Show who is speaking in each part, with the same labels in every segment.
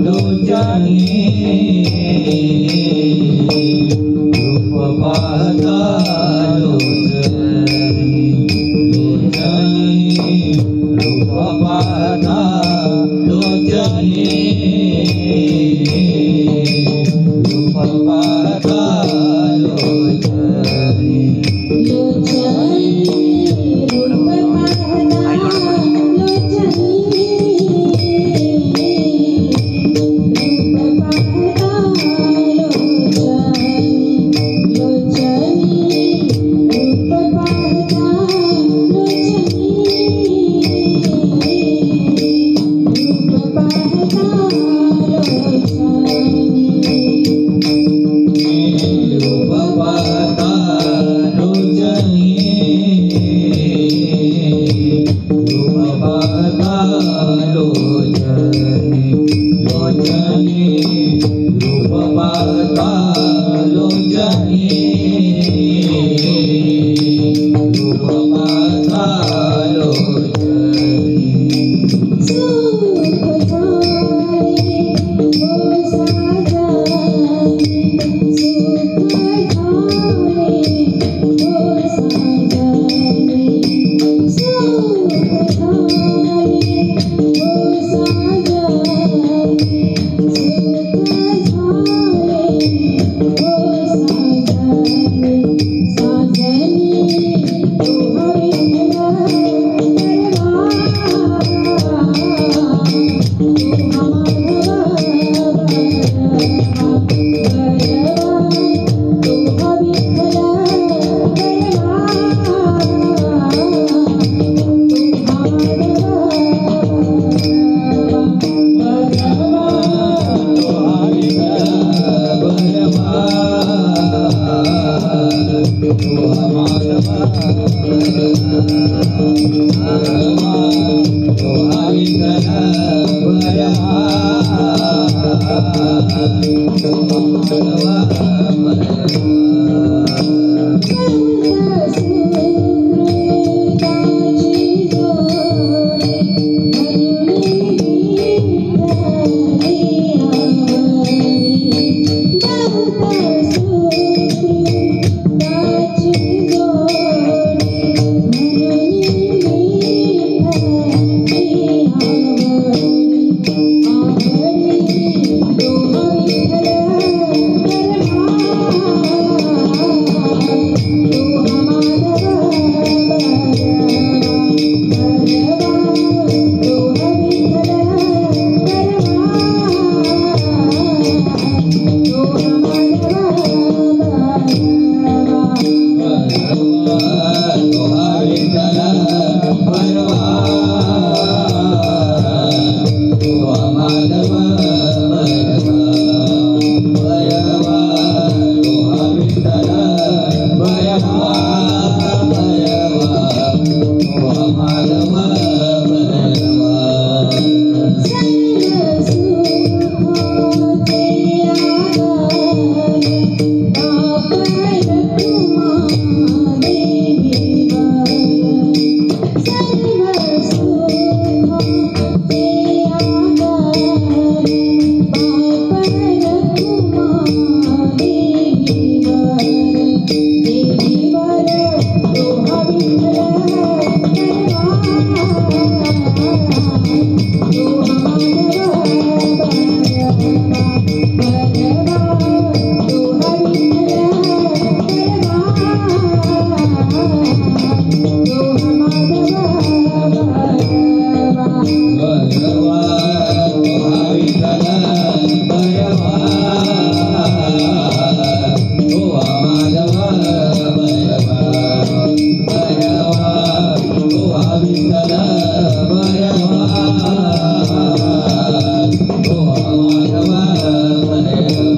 Speaker 1: Lochani Bhagavad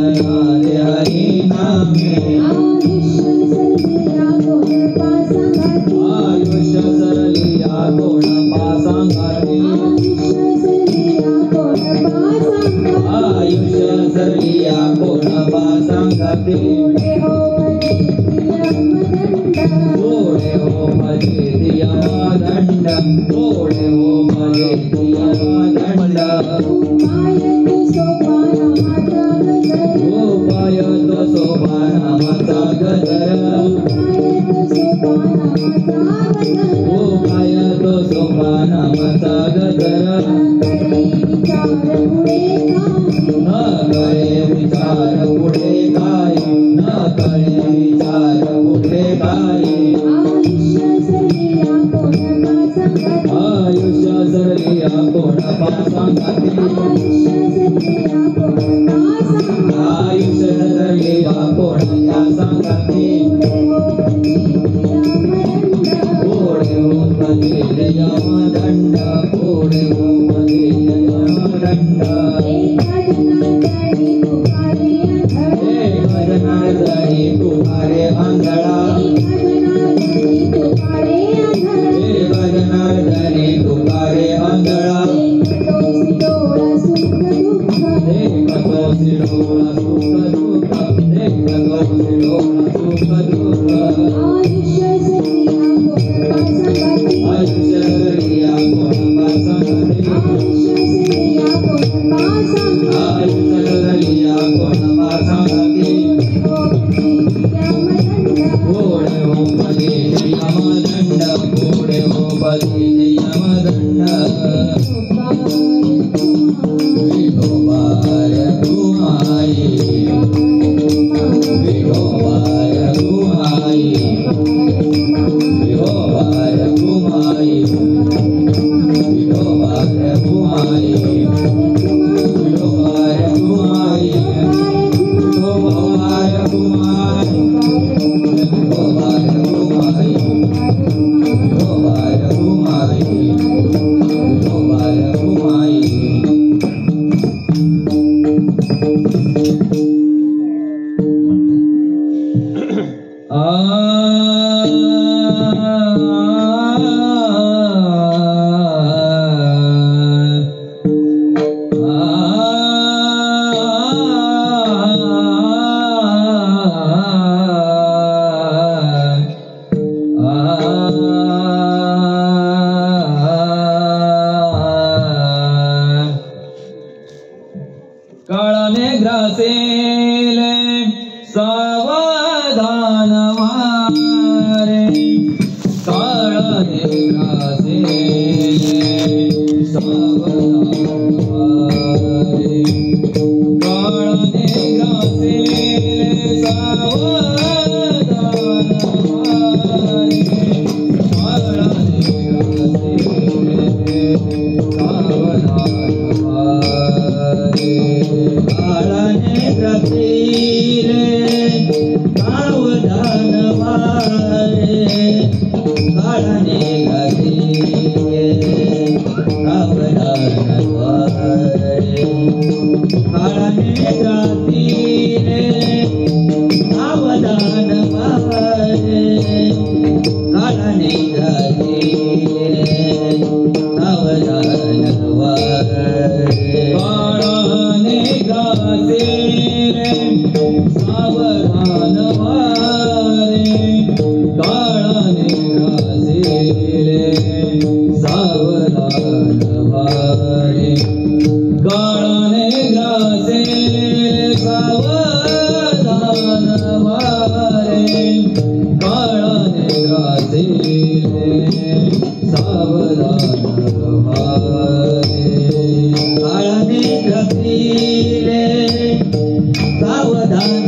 Speaker 1: रे हरि नामे आयुष्य सरलिया कोण पासांगाती आयुष्य सरलिया कोण पासांगाती थोडे हो भजे दिया दंड थोडे हो भजे दिया दंड गोपाय तो सोपाना माता गजर गोपाय तो सोपाना माता गजर न करे विचार पुढे काय न करे विचार पुढे काय आयुष्य सरलिया कोण पासांगाती आयुष्य सरलिया कोण या सांगाती पुढे हो भजे यमदंड पुढे हो भजे यमदंड भजनार्दनी कुमारे आंधळा भजनार्दनी कुमारे आंधळा देखतो सिडोला सुख दुःख देखतो सिडोला सुख दुःख आयुष्य सरलिया कोण पासांगाती आयुष्य सरलिया कोण पासांगाती पुढे हो भजे यमदंड पुढे हो भजे यमदंड विठोबाय तुम्हाई विठोबाय तुम्हाई विठोबाय तुम्हाई विठोबाय तुम्हाई विठोबाय तुम्हाई विठोबाय तुम्हाई विठोबाय तुम्हाई विठोबाय तुम्हाई विठोबाय तुम्हाई काळाने ग्रासेले सावधान वारे काळाने ग्रासेले सावधान वारे काळाने ग्रासेले सावधान वारे काळाने ग्रासेले सावधान वारे काळाने ग्रासेले सावधान वारे काळाने ग्रासेले सावधान वारे काळाने ग्रासेले सावधान वारे काळाने ग्रासेले सावधान वारे काळाने ग्रासेले सावधान वारे काळाने ग्रासेले सावधान वारे काळाने ग्रासेले सावधान वारे काळाने ग्रासेले सावधान वारे काळाने ग्रासेले सावधान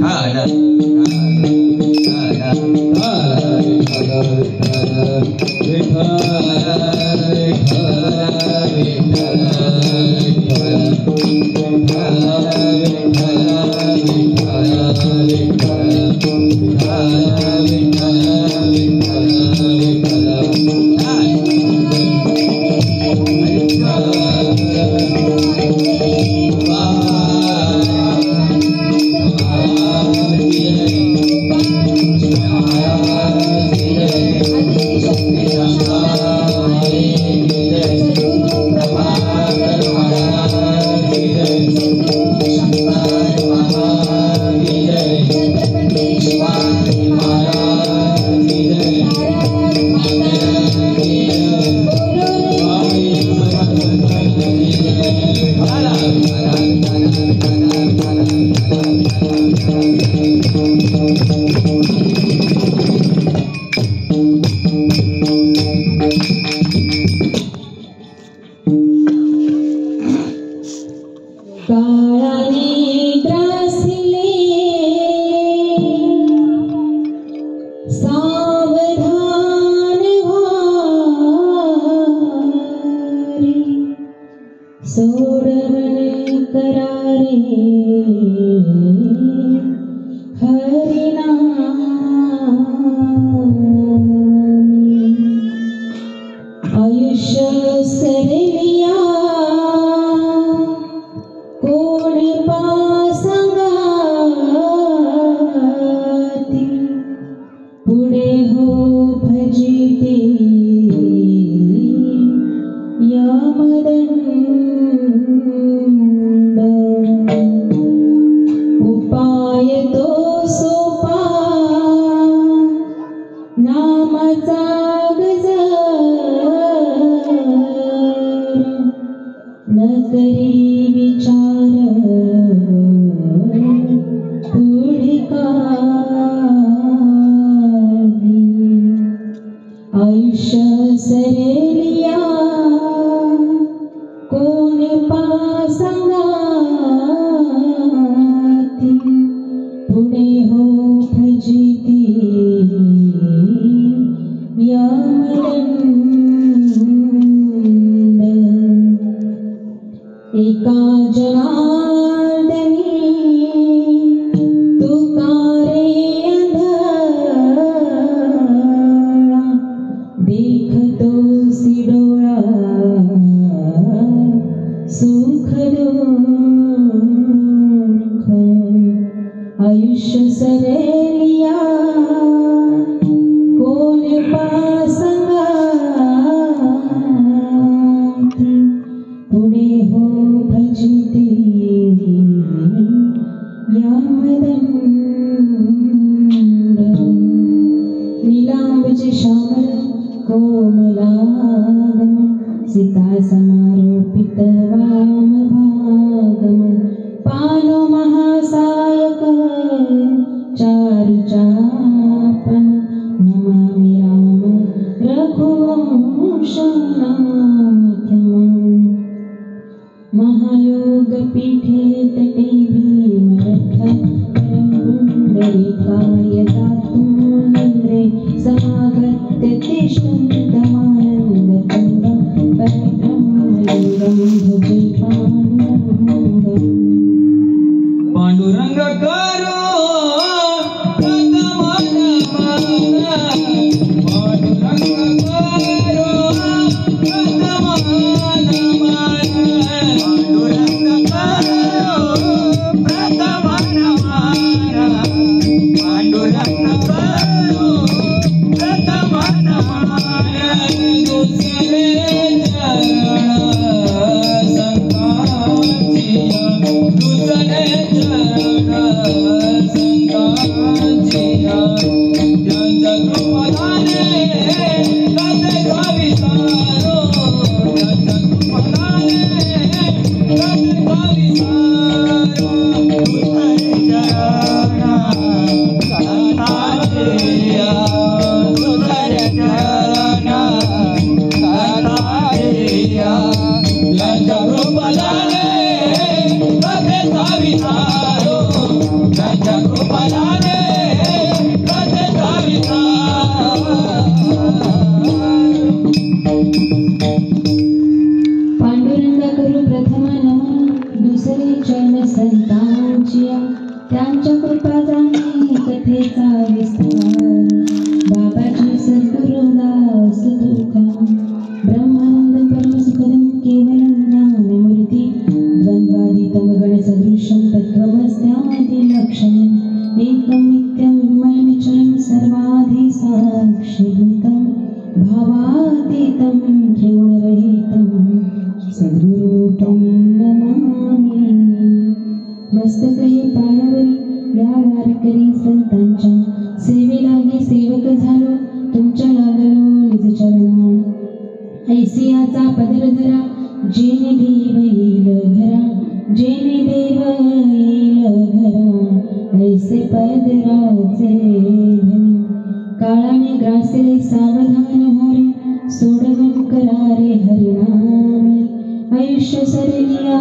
Speaker 1: Hare
Speaker 2: त्यांच्या कृपा जाणे कथेचा विस्तार बाबाजी सद्गुरुदास तुका ब्रह्मानंद परमसुखदं केवलं ज्ञानमूर्ती द्वंद्वातीतं गणसदृशं तत्त्वमस्यादिलक्षणम् एकं नित्यं विमलमिचलं सर्वाधिसाक्षिभूतं भावातीतं त्रिगुणरहितं सद्गुरुं नमामि। मस्तकही पायावरी या वारकरी संतांच्या सेवेलागी सेवक झालो तुमच्या लागलो निज चरणा ऐसियाचा पदर धरा जेने देव येईल घरा जेने देव येईल घरा ऐसे पदराचे धनी काळाने ग्रासले सावधान व्हारे सोडवून करारे हरिनामे आयुष्य सरलिया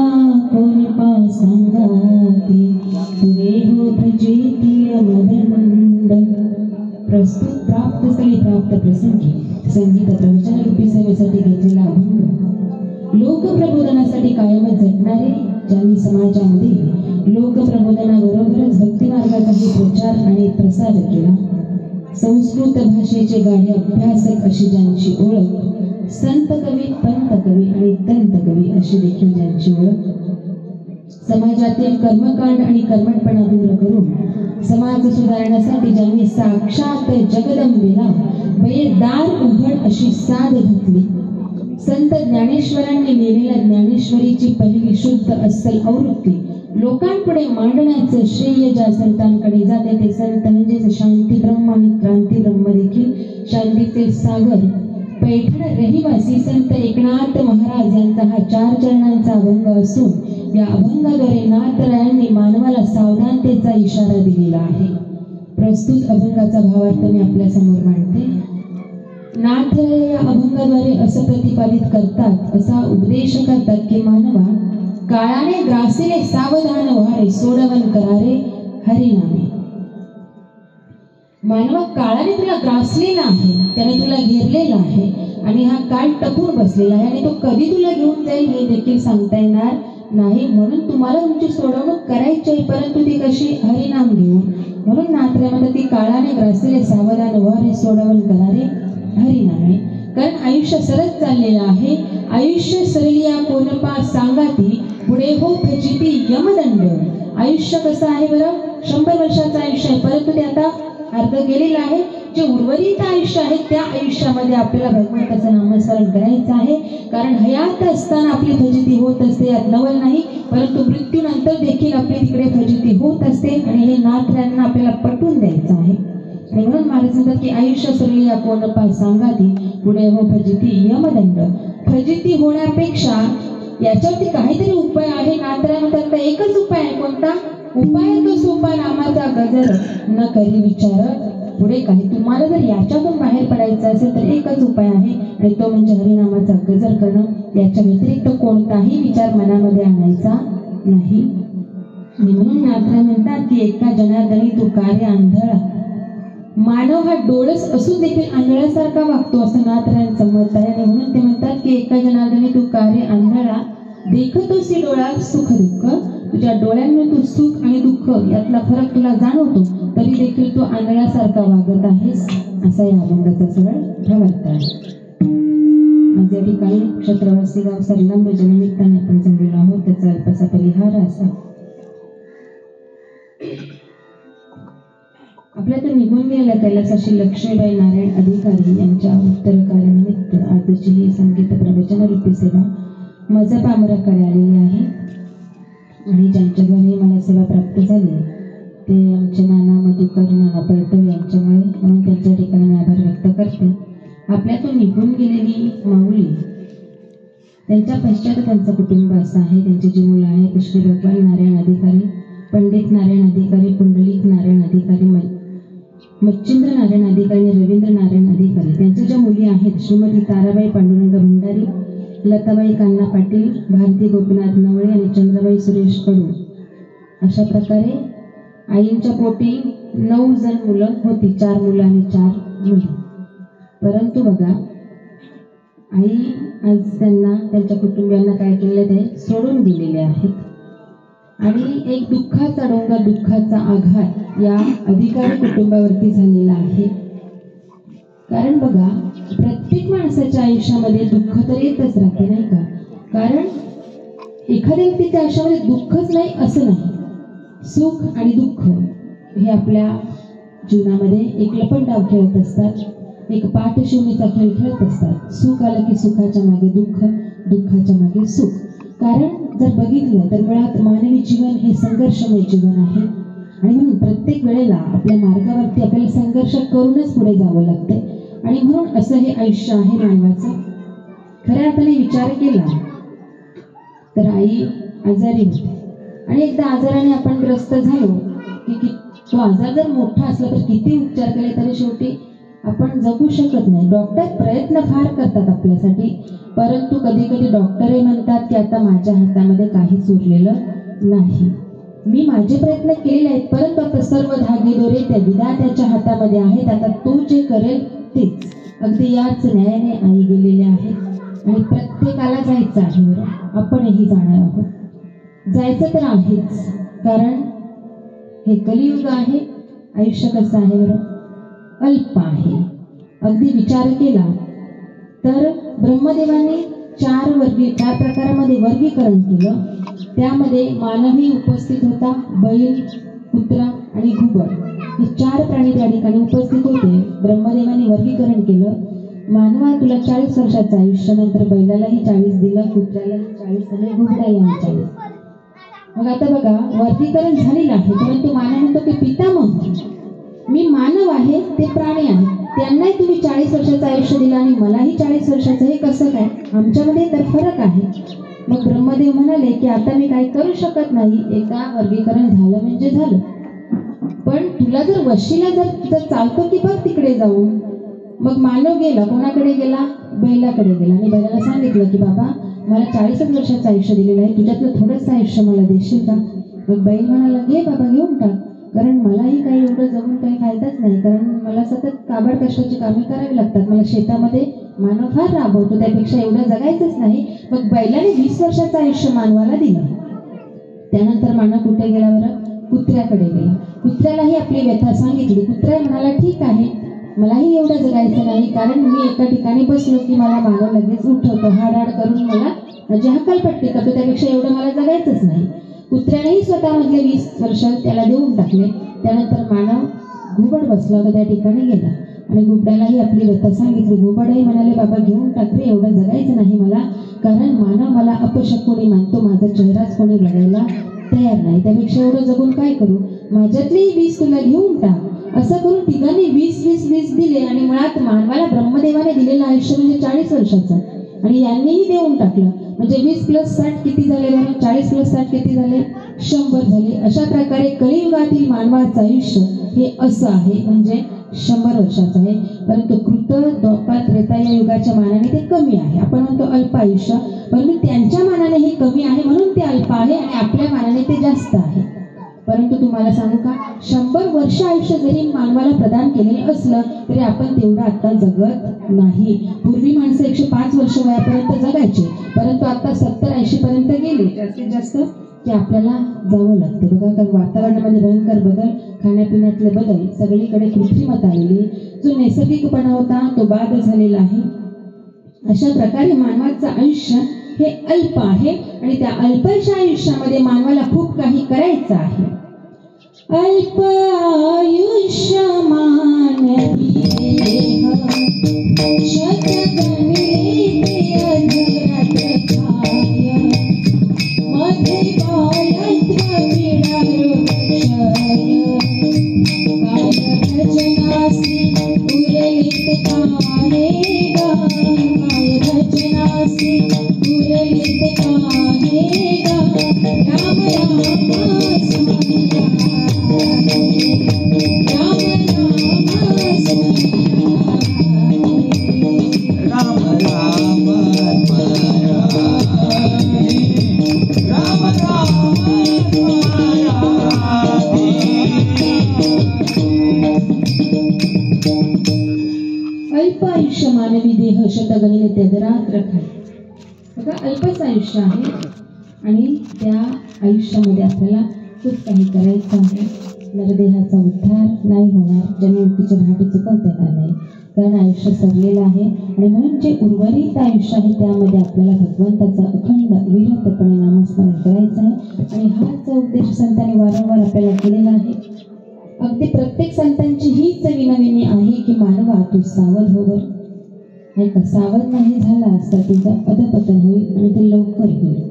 Speaker 2: कोणी पासांगाती पुढे हो भजेती अमदंड। प्रस्तुत प्राप्त स्थळी प्राप्त प्रसंगी संगीत प्रवचन रूपी सेवेसाठी घेतलेला अभंग लोकप्रबोधनासाठी कायमच झटणारे ज्यांनी समाजामध्ये लोकप्रबोधनाबरोबरच भक्ती मार्गाचाही प्रचार आणि प्रसार केला संस्कृत भाषेचे गाढे अभ्यासक अशी ज्यांची ओळख संत कवी पंत कवी आणि दंत कवी अशी देखील ज्यांची ओळख समाजातील कर्मकांड आणि कर्मठपणा दूर करून समाज सुधारण्यासाठी ज्यांनी साक्षात जगदंबेला दार उघड अशी साध घातली संत ज्ञानेश्वरांनी लिहिलेल्या ज्ञानेश्वरीची पहिली शुद्ध अस्सल आवृत्ती लोकांपुढे मांडण्याचं श्रेय ज्या संतांकडे जाते ते संत म्हणजेच शांती ब्रह्म आणि क्रांती ब्रह्म देखील शांतीचे सागर पैठण रहिवासी संत एकनाथ महाराज यांचा हा 4 चरणांचा अभंग असून या अभंगाद्वारे नाथरायांनी मानवाला सावधानतेचा इशारा दिलेला आहे। प्रस्तुत अभंगाचा भावार्थ मी आपल्या समोर मांडते। नाथराय या अभंगाद्वारे असं प्रतिपादित करतात असा उपदेश करतात की मानवा काळाने ग्रासिले सावधान व्हारे सोडवण करारे हरिनामे। मानवा काळाने तुला ग्रासलेला आहे त्याने तुला घेरलेला आहे आणि हा काळ टपून बसलेला आहे आणि तो कधी तुला घेऊन जाईल हे देखील सांगता येणार नाही म्हणून तुम्हाला तुमची सोडवणूक करायची आहे परंतु ती कशी हरिनाम घेऊन म्हणून नाथरायामध्ये ती काळाने ग्रासलेले सावधान व्हारे सोडवण करारे हरिनामे। कारण आयुष्य सरत चाललेलं आहे आयुष्य सरलिया कोणपा सांगाती पुढे हो फजिती यमदंड। आयुष्य कसं आहे बरं 100 वर्षाचं आयुष्य आहे परंतु ते आता अर्ध गेलेलं आहे जे उर्वरित आयुष्य आहे त्या आयुष्यामध्ये आपल्याला भगवंताचं नामस्मरण करायचं आहे कारण हयात असताना आपली फजिती होत असते यात नवल नाही परंतु मृत्यूनंतर देखील आपली तिकडे फजिती होत असते आणि हे नाथरायांना आपल्याला पटवून द्यायचं आहे आणि म्हणून महाराज म्हणतात की आयुष्य सरलिया कोणपा सांगाती पुढे हो फजिती यमदंड। फजिती होण्यापेक्षा याच्यावरती काहीतरी उपाय आहे नाथराय म्हणतात एकच उपाय आहे कोणता उपाय तो सोपा नामाचा गजर न करी विचार पुढे काही तुम्हाला जर याच्यातून बाहेर पडायचं असेल तर एकच उपाय आहे आणि तो म्हणजे हरिनामाचा गजर करणं याच्या व्यतिरिक्त कोणताही विचार मनामध्ये आणायचा नाही। आणि म्हणून नाथराय म्हणतात की एका जनार्दनी तू कार्य आंधळा मानव हा डोळस असून देखील आंधळ्यासारखा वागतो असं नाथरायांचं मत आहे आणि म्हणून ते म्हणतात की एका जनार्दनी तू कार्य आंधळा देखतोसी डोळा सुख दुःख तुझ्या डोळ्यांनी तू सुख आणि दुःख यातला फरक तुला जाणवतो तरी देखील तू आंधळ्यासारखा वागत आहेस असा या अभंगाचा सरळ भावार्थ आहे। आज या ठिकाणी क्षत्रवासी गाव सरलंबेच्या निमित्ताने आपण जमलेलो आहोत त्याचा अल्पसा परिहार असा आपल्यातून निघून गेलेल्या कैलासाशी लक्ष्मीबाई नारायण अधिकारी यांच्या उत्तरकार्यानिमित्त आजची ही संगीत प्रवचन रूपी सेवा माझ्या पामराकडे आलेली आहे आणि ज्यांच्याद्वारे मला सेवा प्राप्त झाली ते आमचे नाना मधुकर नाना पर्टो यांच्यामुळे म्हणून त्यांच्या ठिकाणी मी आभार व्यक्त करते। आपल्यातून निघून गेलेली माऊली त्यांच्या पश्चात त्यांचं कुटुंब असं आहे त्यांची जी मुलं आहेत श्री भगवान नारायण अधिकारी पंडित नारायण अधिकारी पुंडलिक नारायण अधिकारी मच्छिंद्र नारायण अधिकारी रवींद्र नारायण अधिकारी त्यांच्या ज्या मुली आहेत श्रीमती ताराबाई पांडुरंग भंडारी लताबाई कान्ना पाटील भारती गोपीनाथ नवळे आणि चंद्रबाई सुरेश कडू अशा प्रकारे आईंच्या पोटी 9 जण मुलं होती 4 मुलं आणि 4 मुली परंतु बघा आई आज त्यांना त्यांच्या कुटुंबियांना काय केलेले ते सोडून गेलेले आहेत आणि एक दुःखाचा डोंगर, दुःखाचा आघात या अधिकारी कुटुंबावरती झालेला आहे. कारण बघा, प्रत्येक माणसाच्या आयुष्यामध्ये दुःख तर येतच राहते, नाही का? कारण एखाद्या व्यक्तीच्या आयुष्यामध्ये दुःखच नाही असं नाही. सुख आणि दुःख हे आपल्या जीवनामध्ये एक लपंडाव खेळत असतात, एक पाठशिवणीचा खेळ खेळत असतात. सुख आलं की सुखाच्या मागे दुःख, दुःखाच्या मागे सुख. कारण जर बघितलं तर मुळात मानवी जीवन हे संघर्षमय जीवन आहे आणि म्हणून प्रत्येक वेळेला आपल्या मार्गावरती आपल्याला संघर्ष करूनच पुढे जावं लागते. आणि म्हणून असं हे आयुष्य आहे मानवाचं. खऱ्या अर्थाने विचार केला तर आई आजारी होती आणि एकदा आजाराने आपण ग्रस्त झालो की तो आजार जर मोठा असला तर किती उपचार केले तरी शेवटी आपण जगू शकत नाही. डॉक्टर प्रयत्न फार करतात आपल्यासाठी, परंतु कधी कधी डॉक्टरही म्हणतात की आता माझ्या हातामध्ये काहीच उरलेलं नाही. मी माझे प्रयत्न केलेले आहेत, परंतु आता सर्व धागे दोरे त्या विधात्याच्या हातामध्ये आहेत. आता तो जे करेल तेच. अगदी याच न्यायाने आई गेलेले आहेत आणि प्रत्येकाला जायचं आहे. बरं, आपणही जाणार आहोत. जायचं तर आहेच, कारण हे कलियुग आहे. आयुष्य कसं आहे बरं? अल्प आहे. अगदी विचार केला तर ब्रह्मदेवाने चार प्रकारामध्ये वर्गीकरण केलं. त्यामध्ये मानवी उपस्थित होता, बैल, कुत्रा आणि घुबड हे 4 प्राणी त्या ठिकाणी उपस्थित होते. ब्रह्मदेवाने वर्गीकरण केलं. मानवा तुला 40 वर्षाचं आयुष्य, नंतर बैलालाही 40 दिलं, कुत्र्यालाही 40 आणि घुबडालाही 40. मग आता बघा, वर्गीकरण झालेलं आहे, परंतु मानव म्हणतो की पितामह, मी मानव आहे, ते प्राणी आहे, त्यांनाही तुम्ही 40 वर्षाचं आयुष्य दिलं आणि मलाही 40 वर्षाचं, हे कसं काय? आमच्यामध्ये तर फरक आहे. मग ब्रह्मदेव म्हणाले की आता मी काही करू शकत नाही, एकदा वर्गीकरण झालं म्हणजे झालं. पण तुला जर वशीला जर चालतो की बघ तिकडे जाऊन. मग मानव गेला, कोणाकडे गेला? बैलाकडे गेला आणि बैलाला सांगितलं की बाबा मला 40 वर्षाचं आयुष्य दिलेलं आहे, तुझ्यातलं थोडंसं आयुष्य मला देशील का? मग बैल म्हणाला घे बाबा, घेऊन टाक, कारण मलाही काही एवढं जगून काही फायदाच नाही, कारण मला सतत काबाड कष्टाची कामे करावी लागतात. मला शेतामध्ये मानव फार राबवतो, त्यापेक्षा एवढं जगायचंच नाही. मग बैलाने 20 वर्षाचं आयुष्य मानवाला दिलं. त्यानंतर मानव कुठे गेला बरं? कुत्र्याकडे गेला. कुत्र्यालाही आपली व्यथा सांगितली. कुत्र्या म्हणाला ठीक आहे, मलाही एवढं जगायचं नाही, कारण मी एका ठिकाणी बसलो की मला मानव लगेच उठवतो, हाडाड करून मला माझी हकालपट्टी करतो, त्यापेक्षा एवढं मला जगायचंच नाही. कुत्र्यानेही स्वतःमधले 20 वर्ष त्याला देऊन टाकले. त्यानंतर मानव घुबड बसला होता त्या ठिकाणी गेला आणि घुबडालाही आपली व्यथा सांगितली. घुबडही म्हणाले बाबा घेऊन टाक रे, एवढं जगायचं नाही मला, कारण मानव मला अपशकुनी मानतो, माझा चेहराच कोणी बघायला तयार नाही, त्यापेक्षा एवढं जगून काय करू, माझ्यातलेही 20 तुला घेऊन टाक. असं करून तिघांनी 20 दिले आणि मुळात मानवाला ब्रह्मदेवाने दिलेलं आयुष्य म्हणजे 40 वर्षाचं आणि यांनीही देऊन टाकलं. म्हणजे 20 + 60 किती झाले बरं? 40 + 60 किती झाले? 100 झाले. अशा प्रकारे कलियुगातील मानवाचं आयुष्य हे असं आहे, म्हणजे 100 वर्षाचं आहे. परंतु कृत, द्वापर, त्रेता या युगाच्या मानाने ते कमी आहे. आपण म्हणतो अल्प आयुष्य, परंतु त्यांच्या मानाने हे कमी आहे म्हणून ते अल्प आहे आणि आपल्या मानाने ते जास्त आहे. परंतु तुम्हाला सांगू का, 100 वर्ष आयुष्य जरी मानवाला प्रदान केलेलं असलं तरी आपण तेवढं आता जगत नाही. पूर्वी माणसं 105 वर्ष वयापर्यंत जगायचे, परंतु आता 70-80 पर्यंत गेले. जास्तीत जास्त की आपल्याला जावं लागते बघा, कारण वातावरणामध्ये भयंकर बदल, खाण्यापिण्यातले बदल, सगळीकडे कृत्रिमता आलेली, जो नैसर्गिकपणा होता तो बाद झालेला आहे. अशा प्रकारे मानवाचं आयुष्य हे अल्प आहे आणि त्या अल्पशा आयुष्यामध्ये मानवाला खूप काही करायचं आहे. अल्प आयुष्य मानवी देह, शतगणित अधरात काय, मध्ये बालत्व पीडा रोगक्षय, काय भजनासी उरलीत काहे गा, काय भजनासी उरलीत काहे गा, राम राम स्मरा, राम राम स्मरा, राम राम स्मरा, राम राम स्मरा. अल्प आयुष्य मानवी देह, शतगणित अधरात खाय. बघा, अल्पच आयुष्य आहे आणि त्या आयुष्यामध्ये आपल्याला खूप काही करायचं आहे. नरदेहाचा उद्धार नाही होणार, जन्ममृत्यूची रहाटी चुकवता येणार नाही, कारण आयुष्य सरलेलं आहे. आणि म्हणून जे उर्वरित आयुष्य आहे त्यामध्ये आपल्याला भगवंताचा अखंड विरतपणे नामस्मरण करायचं आहे. आणि हाच उपदेश संतांनी वारंवार आपल्याला केलेला आहे. अगदी प्रत्येक संतांची हीच विनविनी आहे की मानवा तू सावध हो बरं. नाही का, सावध नाही झालास तर तुझं अधपतन होईल आणि ते लवकर होईल.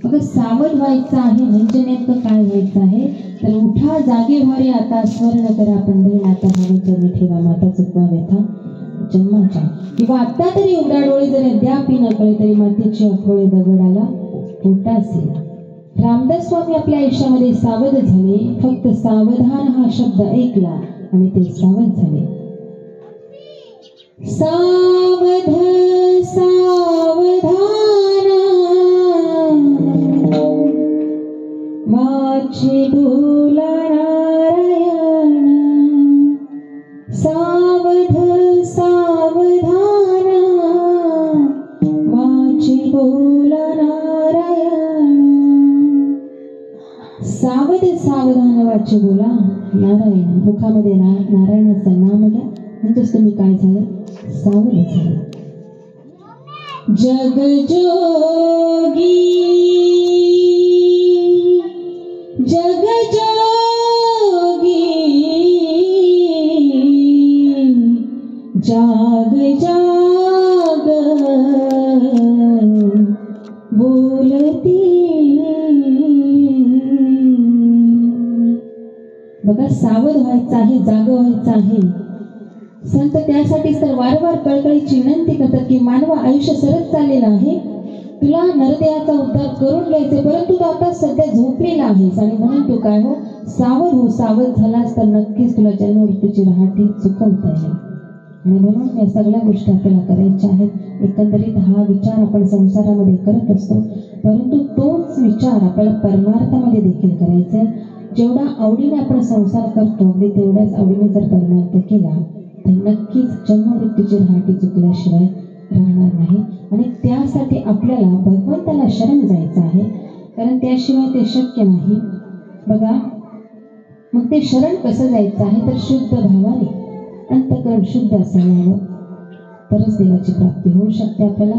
Speaker 2: मग सावध व्हायचं आहे म्हणजे नेमकं काय व्हायचं आहे तर उठा जागे व्हारे आता, स्वर्ण करा पंढरीनाथा भावे चरणी ठेवा माता चुकवा व्यथा जन्माच्या. किंवा आत्ता तरी उघडा डोळे जरी अद्यापी न कळे तरी मातेची अखोळे दगडाला पोटासे. रामदास स्वामी आपल्या आयुष्यामध्ये सावध झाले. फक्त सावधान हा शब्द ऐकला आणि ते सावध झाले. सावध सावधान माझी भोला नारायण. सावध सावधान माझी भोला नारायण. सावध सावधान वाचे बोला नारायण. मुखामध्ये नारायणाचं नाम घ्या म्हणजेच तुम्ही काय झालं, सावध झाले. जग जोगी जग जोगी जाग जाग बोलती. बघा, सावध व्हायचं आहे, जाग व्हायचं आहे. संत त्यासाठीच तर वारंवार कळकळीची विनंती करतात की मानवा आयुष्य सरत चाललेलं आहे, तुला नरदेहाचा उद्धार करून घ्यायचे, परंतु तू आता सध्या झोपलेला आहेस आणि म्हणून तू काय हो सावध हो. सावध झालास तर नक्कीच तुला जन्ममृत्यूची रहाटी चुकवता येईल. आणि म्हणून या सगळ्या गोष्टी आपल्याला करायच्या आहेत. एकंदरीत हा विचार आपण संसारामध्ये करत असतो, परंतु तोच विचार आपल्याला परमार्थामध्ये देखील करायचा आहे. जेवढा आवडीने आपण संसार करतो अगदी तेवढ्याच आवडीने जर परमार्थ केला तर नक्कीच जन्ममृत्यूची रहाटी चुकल्याशिवाय राहणार नाही. आणि त्यासाठी आपल्याला भगवंताला शरण जायचं आहे, कारण त्याशिवाय ते शक्य नाही. बघा, मग ते शरण कसं जायचं आहे तर शुद्ध भावाने, अंतःकरण शुद्ध असायला हवं, तरच देवाची प्राप्ती होऊ शकते आपल्याला.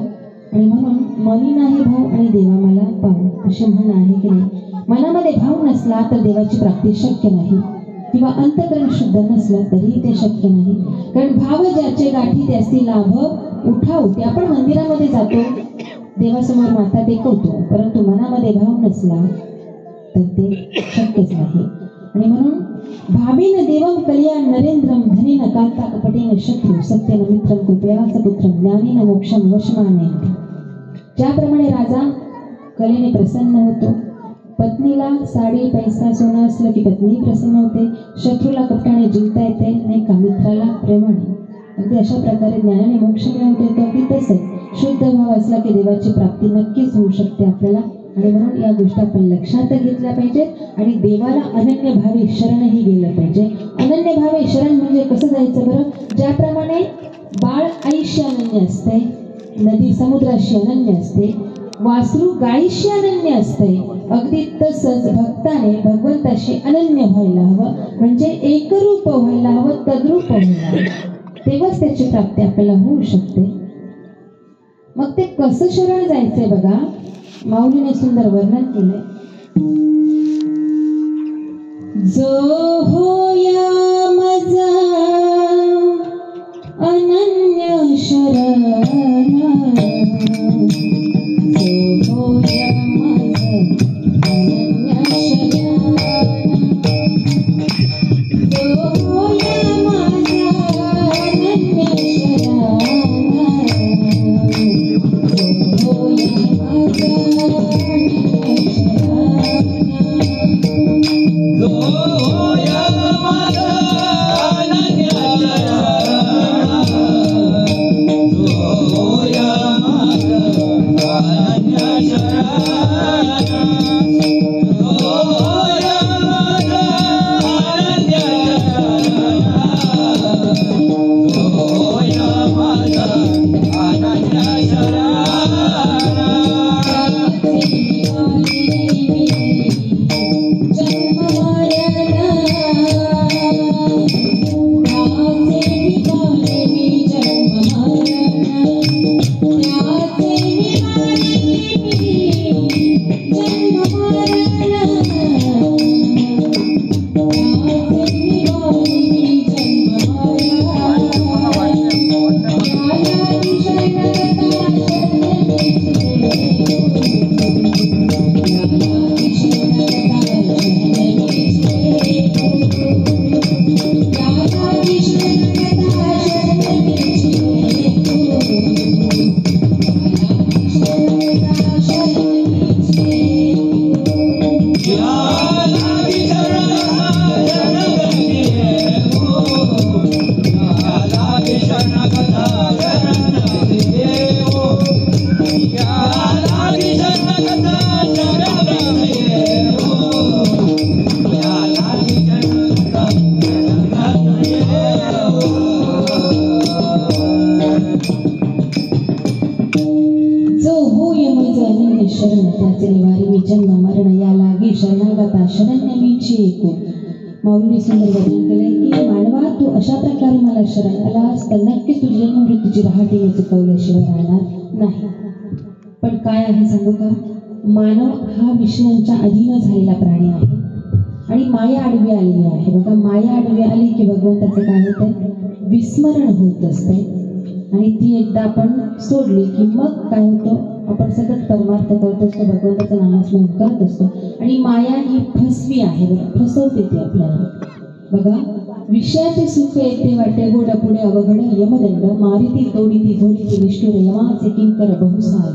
Speaker 2: आणि म्हणून मनी नाही भाव आणि देवा मला पाव अशी म्हण आहे की नाही. मनामध्ये भाव नसला तर देवाची प्राप्ती शक्य नाही, किंवा अंतःकरण शुद्ध नसलं तरीही ते शक्य नाही. कारण भाव ज्याचे गाठी त्याची लाभ उठावते. आपण मंदिरामध्ये जातो, देवासमोर माथा टेकवतो, परंतु मनामध्ये भाव नसला तर ते शक्यच नाही. आणि म्हणून भावेन देवं कल्याण नरेंद्रम धनेन कांता कपटेन शत्रू सत्यन मित्रम कृपयाच पुत्रम ज्ञानेन मोक्षम वशमाने. ज्याप्रमाणे राजा कलेने प्रसन्न होतो, पत्नीला साडी पैसा सोनं असलं की पत्नी प्रसन्न होते, शत्रूला कपटाने जिंकता येते नाही का, मित्राला प्रेमाने. अगदी अशा प्रकारे ज्ञानाने मोक्ष मिळवता येतो. अगदी तसंच शुद्ध भाव असला की देवाची प्राप्ती नक्कीच होऊ शकते आपल्याला. आणि म्हणून या गोष्टी आपण लक्षात घेतल्या पाहिजेत आणि देवाला अनन्य भावे शरणही गेलं पाहिजे. अनन्य भावे शरण म्हणजे कसं जायचं बरं, ज्याप्रमाणे बाळ आईशी अनन्य असते, नदी समुद्राशी अनन्य असते, वासरू गायीशी अनन्य असते, अगदी तसंच भक्ताने भगवंताशी अनन्य व्हायला हवं, म्हणजे एकरूप व्हायला हवं, तद्रूप व्हायला हवं, तेव्हाच त्याची प्राप्ती आपल्याला होऊ शकते. मग ते कसं शरण जायचंय बघा, माऊलीने सुंदर वर्णन केलंय. जो होया माझा अनन्य शरण, जो होया माझा अनन्य शरण, जो होया माझा अनन्य शरण, जो होया माझा
Speaker 1: Oh
Speaker 2: माऊलीने सुंदर वर्णन केलंय की मानवा तू अशा प्रकारे मला शरण आलास तर नक्कीच तुझी जन्ममृत्यूची रहाटी चुकवल्याशिवाय राहणार नाही. पण काय आहे सांगू का, मानव हा विषयांच्या अधीन झालेला प्राणी आहे आणि माया आडवी आलेली आहे. बघा, माया आडवी आली की भगवंताचं काय होतंय, विस्मरण होत असते आणि ती एकदा आपण सोडली की मग काय होतं, आपण सतत परमार्थ करत असतो, भगवंताचं नामस्मरण करत असतो आणि माया ही फसवी आहे, फसवते ती आपल्याला. बघा, विषयाचे सुख येते वाटे गोड पुढे अवघड यमदंड मारिती तोडीती झोडीती निष्ठुर यमाचे किंकर बहुसाल.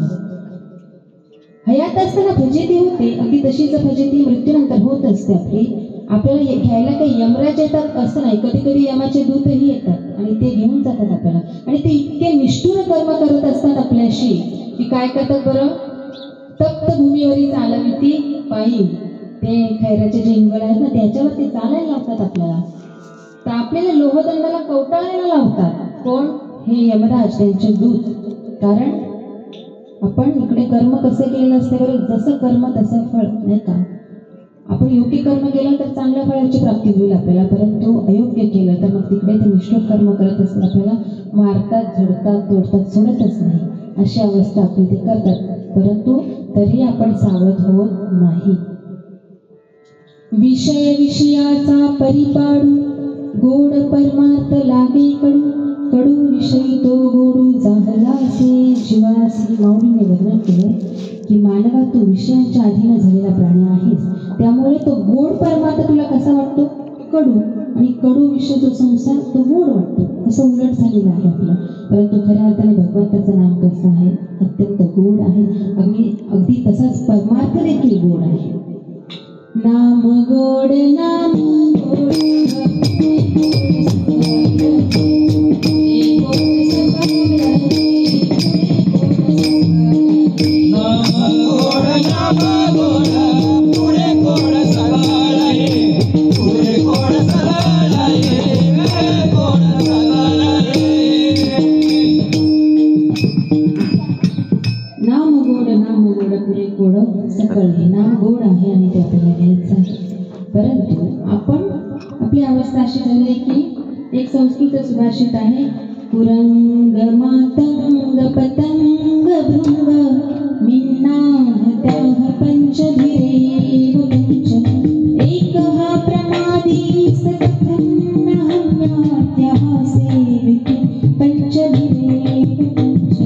Speaker 2: हयात असताना फजिती होते, अगदी तशीच फजिती मृत्यूनंतर होत असते आपली. आपल्याला घ्यायला काही यमराज येतात असं नाही, कधी कधी यमाचे दूतही येतात आणि ते घेऊन जातात आपल्याला. आणि ते इतके निष्ठुर कर्म करत असतात आपल्याशी की काय करतात बरं, तप्त भूमीवरील चालविती पायी, ते खैराचे जे इंगळ आहेत ना त्याच्यावरती चालायला लावतात आपल्याला. तर आपल्याला लोहदंडाला कवटाळायला लावतात. कोण? हे यमराज, त्यांचे दूत. कारण आपण इकडे कर्म कसे केलेलं असते बरं, जसं कर्म तसं फळ, नाही का. आपण योग्य कर्म केलं तर चांगल्या फळाची प्राप्ती होईल आपल्याला, परंतु अयोग्य केलं तर मग तिकडे ते निष्ठुर कर्म करत असतात, आपल्याला मारतात, झडतात, तोडतात, सोडतच नाही, अशी अवस्था आपली ते करतात. परंतु तरी आपण सावध होत नाही. विषय विषयाचा परिपाडू गोड परमार्थ लागे कडू, कडू विषयी तो गोडू जाहलासे जीवासी. माऊलीने वर्णन केले की मानवा तू विषयांच्या अधीन झालेला प्राणी आहेस, त्यामुळे तो गोड परमार्थ तुला कसा वाटतो, कडू, आणि कडू विषय जो संसार तो गोड वाटतो, असं उलट झालेलं आहे आपलं. परंतु खऱ्या अर्थाने भगवंताचं नाम कसं आहे, अत्यंत गोड आहे. अगदी तसाच परमार्थ देखील गोड आहे. नाम गोड नाम गोड सकळ हे नाम गोड आहे आणि ते आपल्याला घ्यायचं आहे. परंतु आपण आपली अवस्था अशी झाली आहे की एक संस्कृत सुभाषित आहे, कुरंग मातंग पतंग भृंग मिन्नाहत्याह पंचभिरेव पंच एक हा प्रमादी सकथन्नहम्यात्याह सेविति पंचभिरेव पंच.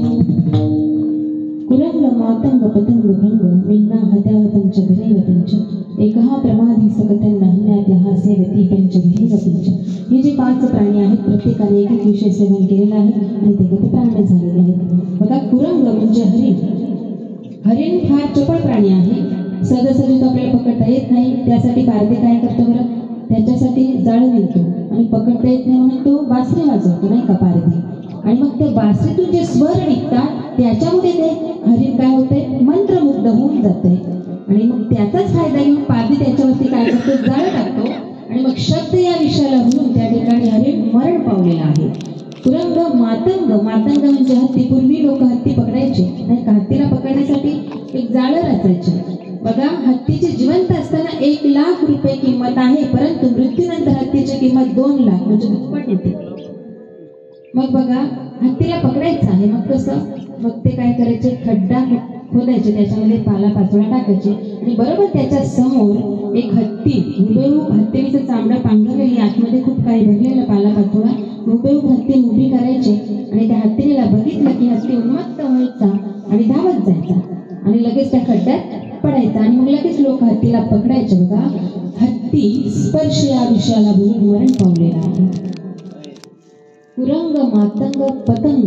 Speaker 2: कुरंग मातंग पतंग भृंग मिन्नाहत्याह पंचभिरेव पंच एकहा प्रमादी सकथन्नहम्यात्याह सेविति पंचभिरेव पंच. हे जे 5 प्राणी आहेत प्रत्येकाने एक एक विषय सेवन केलेला आहे आणि ते गतप्राण झालेले आहेत. बघा, कुरंग म्हणजे हरिण. हरिण फार चपळ प्राणी आहे, सहजासहजी तो आपल्याला पकडता येत नाही. त्यासाठी पारधी काय करतो बरं, त्याच्यासाठी जाळ विणतो आणि पकडता येत नाही म्हणून तो बासरी वाजवतो, नाही का पारधी. आणि मग त्या बासरीतून जे स्वर निघतात त्याच्यामुळे ते हरिण काय होते, मंत्रमुग्ध होऊन जाते आणि मग त्याचाच फायदा घेऊन पारधी त्याच्यावरती काय करतो, जाळ टाकतो आणि मग शब्द या विषयाला म्हणून त्या ठिकाणी हरिण मरण पावलेला आहे. कुरंग मातंग, मातंग म्हणजे हत्ती. पूर्वी लोक हत्ती पकडायचे नाही का, हत्तीला पकडण्यासाठी एक जाळं रचायचे. बघा, हत्तीची जिवंत असताना 1 लाख रुपये किंमत आहे, परंतु मृत्यूनंतर हत्तीची किंमत 2 लाख म्हणजे दुप्पट होते. मग बघा, हत्तीला पकडायचं आहे, मग कसं, मग ते काय करायचे, खड्डा खोदायचे, त्याच्यामध्ये पाला पाचोळा टाकायचे आणि बरोबर त्याच्या समोर एक हत्ती हुबेहूब, हत्तीचं चामडं पांघरलेली, आतमध्ये खूप काही भरलेला पाला पाचोळा, हुबेहूब हत्ती उभी करायचे आणि त्या हत्तीला बघितलं की हत्ती उन्मत्त व्हायचा आणि धावत जायचा आणि लगेच त्या खड्ड्यात पडायचा आणि मग लगेच लोक हत्तीला पकडायचे. बघा, हत्ती स्पर्श या विषयाला बोलून मरण पावलेला आहे. कुरंग मातंग पतंग.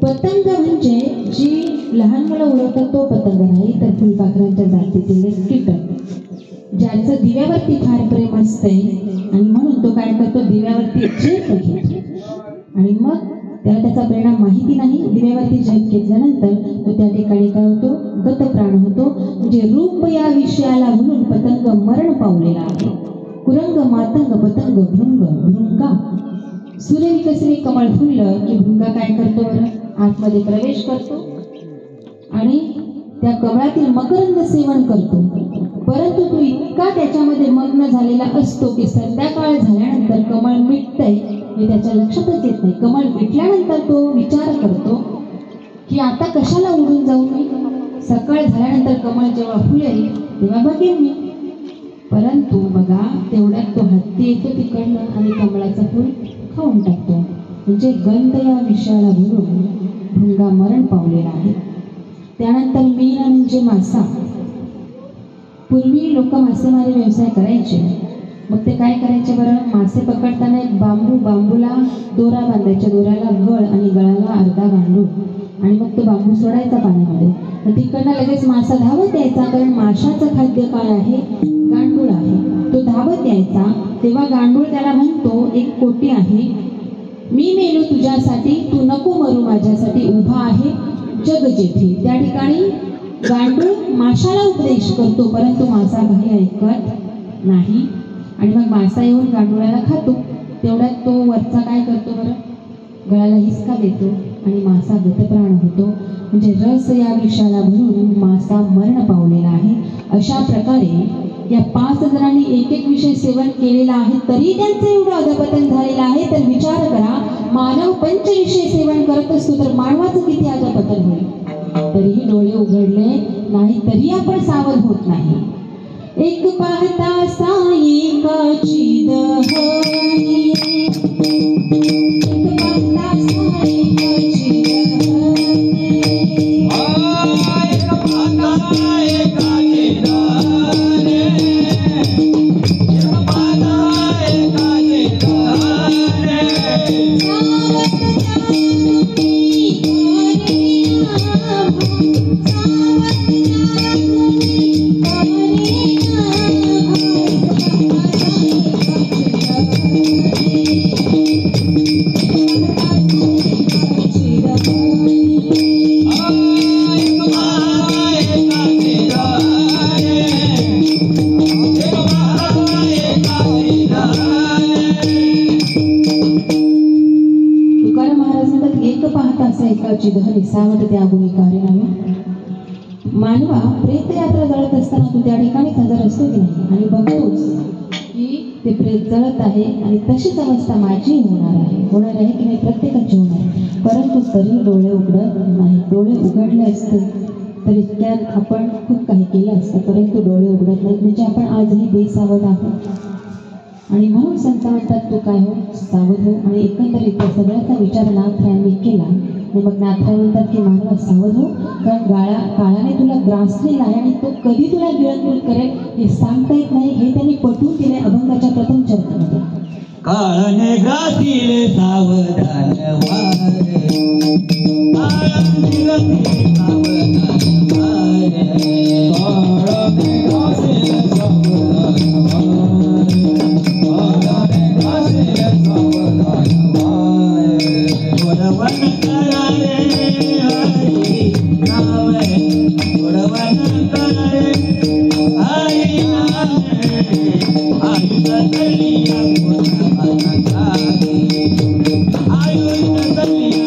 Speaker 2: पतंग म्हणजे जी लहान मुलं उडवतात तो पतंग नाही, तर फुलपाखरांच्या जातीतील एक कीटक. त्याचं दिव्यावरती फार प्रेम असतंय आणि म्हणून तो काय करतो, दिव्यावरती झेप घेतो आणि मग त्याला त्याचा परिणाम माहिती नाही. दिव्यावरती झेप घेतल्यानंतर तो त्या ठिकाणी काय होतो, गतप्राण होतो. म्हणजे रूप या विषयाला म्हणून पतंग मरण पावलेला आहे. कुरंग मातंग पतंग भृंग भृंगा सूर्यविकसने कमळ फुललं की भृंगा काय करतो बरं, आतमध्ये प्रवेश करतो आणि त्या कमळातील मकरंद सेवन करतो. परंतु तो इतका त्याच्यामध्ये मग्न झालेला असतो की संध्याकाळ झाल्यानंतर कमळ मिटतंय हे त्याच्या लक्षातच येत नाही. कमळ मिटल्यानंतर तो विचार करतो की आता कशाला उडून जाऊ मी, सकाळ झाल्यानंतर कमळ जेव्हा फुलेल तेव्हा बघेन मी. परंतु बघा तेवढ्यात तो हत्ती येतो तिकडनं आणि कमळाचं फूल खाऊन टाकतो. म्हणजे गंध या विषयाला भरून भृंगा मरण पावलेला आहे. त्यानंतर मीन म्हणजे मासा. पूर्वी लोक मासेमारी व्यवसाय करायचे. मग ते काय करायचे बरं, मासे पकडताना एक बांबूला दोरा बांधायचे, दोऱ्याला गळ आणि गळाला अर्धा गांडूळ आणि मग तो बांबू सोडायचा पाण्यामध्ये. मग तिकडनं लगेच मासा धावत यायचा, कारण माशाचं खाद्य काय आहे, गांडूळ आहे. तो धावत यायचा तेव्हा गांडूळ त्याला म्हणतो, एक कोटी आहे, मी मेलो तुझ्यासाठी, तू नको मरू माझ्यासाठी, उभा आहे जग जेथे. त्या ठिकाणी गांडूळ माशाला उपदेश करतो, परंतु मासा काही ऐकत नाही आणि मग मासा येऊन गांडुळाला खातो. तेवढ्यात तो वरचा काय करतो बरं, गळाला हिसका देतो आणि मासा गतप्राण होतो. म्हणजे रस या विषयाला भरून मासा मरण पावलेला आहे. अशा प्रकारे या 5 जणांनी एक एक विषय सेवन केलेला आहे, तरी त्यांचं एवढं अधपतन झालेलं आहे. तर विचार करा, मानव पंचविषय सेवन करत असतो तर मानवाचं किती अधपतन होईल. तरीही डोळे उघडले नाही तरी आपण सावध होत नाही. एक पाहता सायिकाची दहनी, एक पाहता सायिकाची दहनी, एक पाहता सायिकाची दहनी, एक पाहता सायिकाची दहनी, दहनी सावध त्या गुणी कार्य. मानवा प्रेतयात्रा जळत असताना तू त्या ठिकाणी हजर असतो की नाही आणि बघतोस की ते प्रेत जळत आहे आणि तशीच अवस्था माझी होणार आहे की नाही, प्रत्येकाची होणार. परंतु तरी डोळे उघडत नाही. डोळे उघडले असते तर इतक्यात आपण खूप काही केलं असतं, परंतु डोळे उघडत नाहीत. म्हणजे आपण आजही बेसावध आहोत आणि म्हणून संत म्हणतात तू काय हो, सावध हो. आणि एकंदरीत सगळ्याचा विचार नाथरायांनी केला आणि मग नाथराय म्हणतात की मानवा सावध हो, कारण काळाने तुला ग्रासलेला आहे आणि तो कधी तुला गिळंतूळ करेल हे सांगता येत नाही. हे त्यांनी पटवून दिले अभंगाच्या प्रथम चरित्रामध्ये.
Speaker 1: काळाने ग्रासीले सावधान वारे, काळाने ग्रासीले सावधान वारे, काळाने ग्रासीले सावधान वारे, काळाने ग्रासीले सावधान वारे, गोडवन करारे हरी नामे, गोडवन करारे हरी नामे, आयुष्य कलिया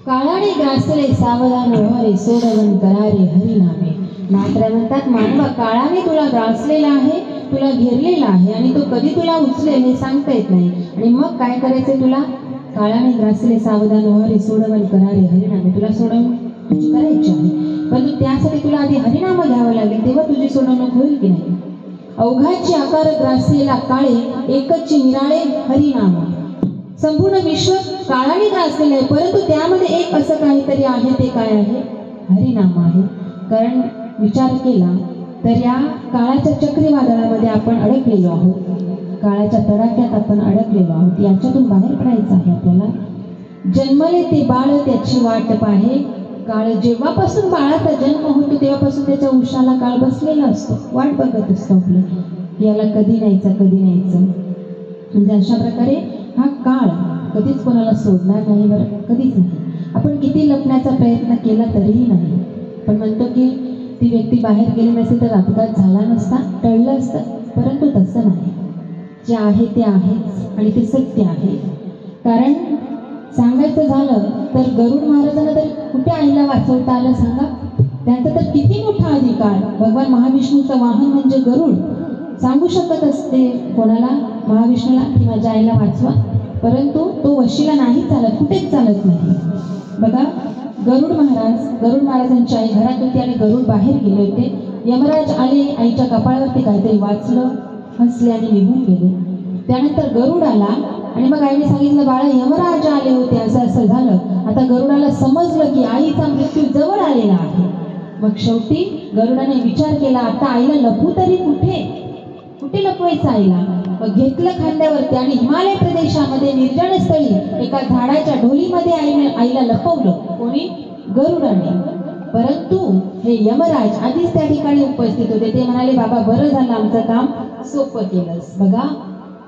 Speaker 2: काळाने ग्रासले सावधान व्हारे, सोडवन करारे हरिनामे. नाथराय म्हणतात मानवा काळाने तुला ग्रासलेला आहे, तुला घेरलेला आहे आणि तो कधी तुला उचलेल हे सांगता येत नाही. आणि मग काय करायचे तुला, काळाने ग्रासले सावधान व्हारे, सोडवन करारे हरिनामे. तुला सोडवून तुझी करायची आहे, परंतु त्यासाठी तुला आधी हरिनाम घ्यावं लागेल, तेव्हा तुझी सोडवणूक होईल की नाही. अवघाची आकार ग्रासलेला काळे, एकच निराळे हरिनाम. संपूर्ण विश्व काळाने ग्रासलेलं आहे, परंतु त्यामध्ये एक असं काहीतरी आहे. ते काय आहे? हरिनाम आहे. कारण विचार केला तर या काळाच्या चक्रीवादळामध्ये आपण अडकलेलो आहोत, काळाच्या तडाख्यात आपण अडकलेलो आहोत. याच्यातून बाहेर पडायचं आहे आपल्याला. जन्मले ते बाळ त्याची वाट पाहे. काळ जेव्हापासून बाळाचा जन्म होतो तेव्हापासून त्याच्या उशाला काळ बसलेला असतो, वाट बघत असतो आपली, याला कधी न्यायचं कधी न्यायचं. म्हणजे अशा प्रकारे हा काळ कधीच कोणाला सोडणार नाही बरं, कधीच नाही. आपण किती लपण्याचा प्रयत्न केला तरीही नाही. पण म्हणतो की ती व्यक्ती बाहेर गेली नसेल तर अपघात झाला नसता, टळलं असतं, परंतु तसं नाही. जे आहे ते आहेच आणि ते सत्य आहे. कारण सांगायचं झालं तर गरुड महाराजांना तर कुठे आईला वाचवता आलं सांगा? त्यांचा तर किती मोठा अधिकार. भगवान महाविष्णूचं वाहन म्हणजे गरुड. सांगू शकत असते कोणाला, महाविष्णूला, की माझ्या आईला वाचवा, परंतु तो वशीला नाही चालत, कुठेच चालत नाही. बघा, गरुड महाराजांची आई घरात होती आणि गरुड बाहेर गेले होते. यमराज आले, आईच्या कपाळावरती काहीतरी वाचलं, हसले आणि निघून गेले. त्यानंतर गरुड आला आणि मग आईने सांगितलं, बाळा यमराज आले होते, असं असं झालं. आता गरुडाला समजलं की आईचा मृत्यू जवळ आलेला आहे. मग शेवटी गरुडाने विचार केला, आता आईला लपू तरी कुठे, कुठे लपवायचं आईला. मग घेतलं खांद्यावरती आणि हिमालय प्रदेशामध्ये निर्जन स्थळी एका झाडाच्या ढोलीमध्ये आईला लपवलं. कोणी? गरुडाने. परंतु हे यमराज आधीच त्या ठिकाणी उपस्थित होते. ते म्हणाले, बाबा बरं झालं आमचं काम सोपं केलंस. बघा,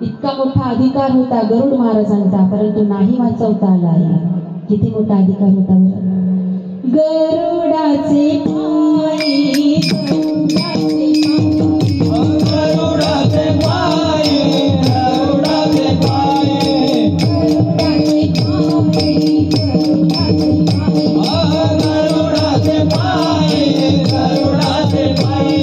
Speaker 2: इतका मोठा अधिकार होता गरुड महाराजांचा, परंतु नाही वाचवता आला आईला. किती मोठा अधिकार होता बरं. गरुडाचे पाय, गरुडाचे पाय, गरुडाचे पाय, गरुडाचे पाय, गरुडाचे पाय.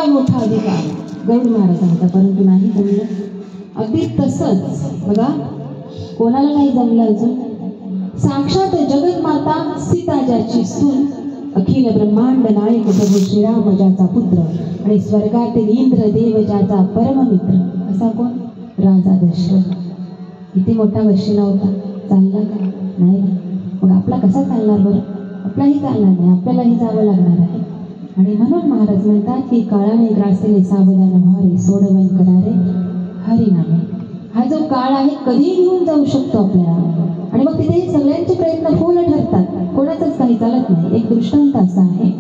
Speaker 2: मोठा अधिकार गरुड महाराजांचा, परंतु नाही जमलं. अगदी तसंच बघा, कोणाला नाही जमलं अजून? साक्षात जगन्माता सीता ज्याची सून, अखिल ब्रह्मांड नायक प्रभू श्रीराम ज्याचा पुत्र आणि स्वर्गातील इंद्र देव ज्याचा परममित्र, असा कोण? राजा दशरथ. किती मोठा वशिला होता, चालला का? नाही. मग आपला कसा चालणार बरं? आपलाही चालणार नाही, आपल्यालाही जावं लागणार आहे. आणि म्हणून महाराज म्हणतात की काळाने ग्रासले सावधान व्हारे, सोडवण करारे हरिनामे. हा जो काळ आहे कधीही घेऊन जाऊ शकतो आपल्याला. आणि मग तिथे सगळ्यांचे प्रयत्न फोल ठरतात, कोणाचंच काही चालत नाही. एक दृष्टांत असा आहे,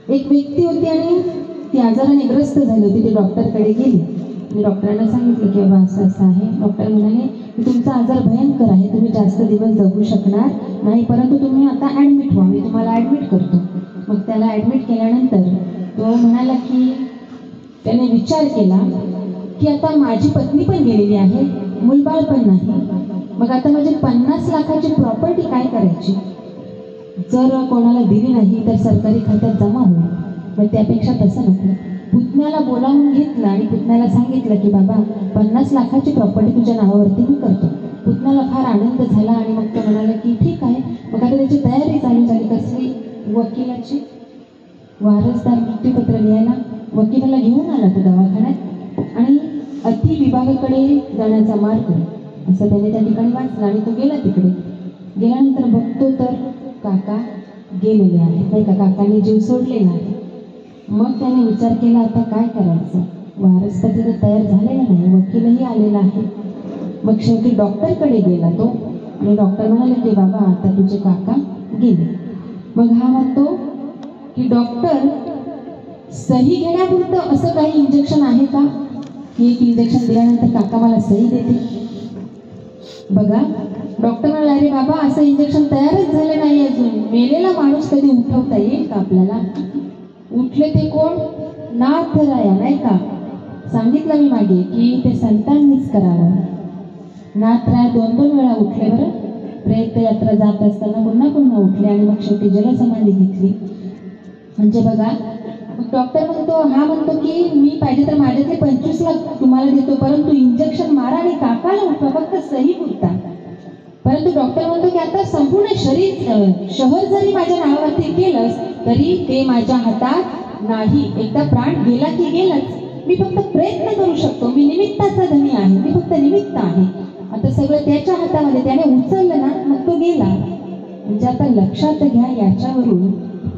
Speaker 2: एक व्यक्ती होती आणि ती आजाराने ग्रस्त झाली होती. ती डॉक्टरकडे गेली आणि डॉक्टरांना सांगितलं की बाबा असं असं आहे. डॉक्टर म्हणाले की तुमचा आजार भयंकर आहे, तुम्ही जास्त दिवस जगू शकणार नाही, परंतु तुम्ही आता ॲडमिट व्हा, मी तुम्हाला ॲडमिट करतो. मग त्याला ॲडमिट केल्यानंतर तो म्हणाला की त्याने विचार केला की आता माझी पत्नी पण गेलेली आहे, मुलबाळ पण नाही, मग आता माझी 50 लाखाची प्रॉपर्टी काय करायची? जर कोणाला दिली नाही तर सरकारी खात्यात जमा होईल. मग त्यापेक्षा तसं नको. पुतण्याला बोलावून घेतलं आणि पुतण्याला सांगितलं की बाबा 50 लाखाची प्रॉपर्टी तुझ्या नावावरती मी करतो. पुतण्याला फार आनंद झाला आणि मग तो म्हणाला की ठीक आहे. मग आता त्याची तयारी चालू झाली. कसली? वकिलाची. वारसदार मृत्यूपत्र लिहायला वकिलाला घेऊन आला तो दवाखान्यात आणि अतिविभागाकडे जाण्याचा मार्ग असं त्याने त्या ठिकाणी वाचला आणि तो गेला. तिकडे गेल्यानंतर बघतो तर काका गेलेले आहेत, नाही का, काकांनी जीव सोडलेला आहे. मग त्याने विचार केला आता काय करायचं. वारसपती तर तयार झालेला नाही, वकीलही आलेला आहे. मग शेवटी डॉक्टरकडे गेला तो आणि डॉक्टर म्हणाले की बाबा आता तुझे काका गेले. मग हा म्हणतो की डॉक्टर सही घेण्यापुरतं असं काही इंजेक्शन आहे का की एक इंजेक्शन दिल्यानंतर काका मला सही देते. बघा डॉक्टर म्हणाला अरे बाबा असं इंजेक्शन तयारच झालं नाही अजून, मेलेला माणूस कधी उठवता येईल का आपल्याला. उठले ते कोण, नाथराया नाही का. सांगितलं मी मागे की ते संतांनीच करावं. नाथराय 2-2 वेळा उठले बरं. प्रेत यात्रा जात असताना पुन्हा पुन्हा उठले आणि मग शेवटी जलसमाधी घेतली. म्हणजे बघा मग डॉक्टर म्हणतो, हा म्हणतो की मी पाहिजे तर माझ्यातले 25 लाख तुम्हाला देतो, परंतु इंजेक्शन मारा आणि काकाला उठवा, फक्त सही पुरता. परंतु डॉक्टर म्हणतो की आता संपूर्ण शहर जरी माझ्या नावावरती केलंस तरी ते माझ्या हातात नाही. एकदा प्राण गेला की गेलाच. मी फक्त प्रयत्न करू शकतो, मी निमित्ताचा धनी आहे, मी फक्त निमित्त आहे. आता सगळं त्याच्या हातामध्ये, त्याने उचललं ना मग तो गेला. म्हणजे आता लक्षात घ्या याच्यावरून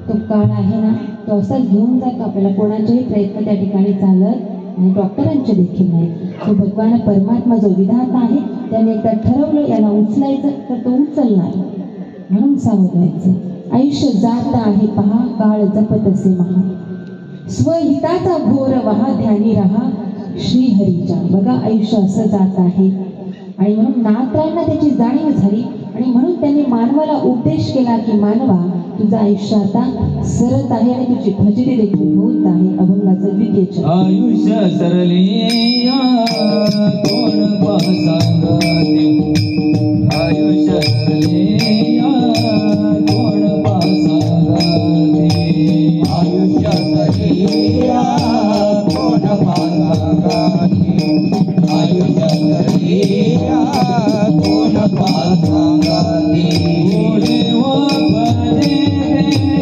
Speaker 2: तो काळ आहे ना तो असाच घेऊन जातो आपल्याला. कोणाचेही प्रयत्न त्या ठिकाणी चालत आणि डॉक्टरांचे देखील नाही. तो भगवान परमात्मा जो विधाता आहे त्याने एकदा ठरवलं याला उचलायचं तर तो उचलणार. म्हणून सावध व्हायचं. आयुष्य जात आहे पहा, काळ जपत असे महा, स्वहिताचा घोर वहा ध्यानी रहा श्रीहरीच्या. बघा आयुष्य असं जात आहे आणि म्हणून नाथरायांना त्याची जाणीव झाली आणि म्हणून त्यांनी मानवाला उपदेश केला की मानवा तुझं आयुष्य आता सरत आहे आणि तुझी भजनी देखील होत आहे. अभंगाचं द्वितीय चरण.
Speaker 1: आयुष्य सरले कोण पासांगते, आयुष्य सरले कोण पासांगते, आयुष्य सरले कोण पासांगते, आयुष्य सरले कोण पासांगते, पुढे व भरे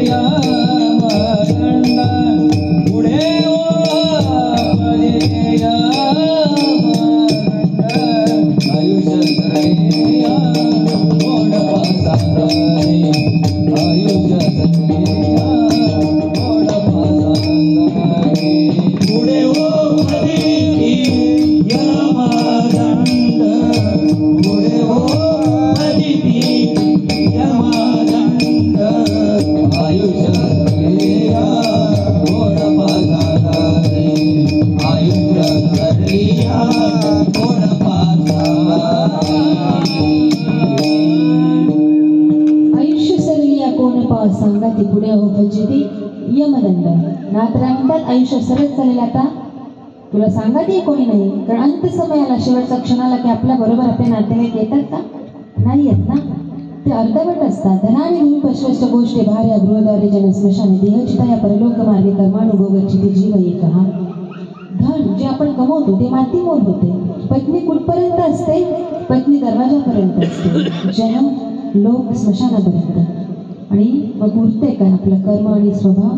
Speaker 1: या मरंड, पुढे व भरे या मरंड, आयुष्य सरले कोण पासांगते, आयुष्य सरले कोण पासांगते, पुढे व भरे या मरंड, पुढे व भरे या मरंड, आयुष्य सरले कोण पासांगते, आयुष्य सरले कोण पासांगते.
Speaker 2: आयुष्य सरलिया कोण पासांगती, पुढे हो भजती यमदंड. नाथराय म्हणतात आयुष्य सरत चालेल आता तुला सांगते कोणी नाही. कारण अंत समयाला शेवटच्या क्षणाला की आपल्या बरोबर आपले नातेवाईक येतात का, नाही येत ना. ते अर्धवट असतात. धनाने भूमी पश्वश्च गोष्टी भार्या गृहद्वारे जन स्मशाने देहचिता या परलोक मार्गे कर्मानुभोगचिते जीव एक हा. धन जे आपण कमवतो ते मातीमोल होते. पत्नी कुठपर्यंत असते, पत्नी दरवाजापर्यंत असते, जन्म लोक स्मशानापर्यंत. आणि मग उरते काय आपलं कर्म आणि स्वभाव.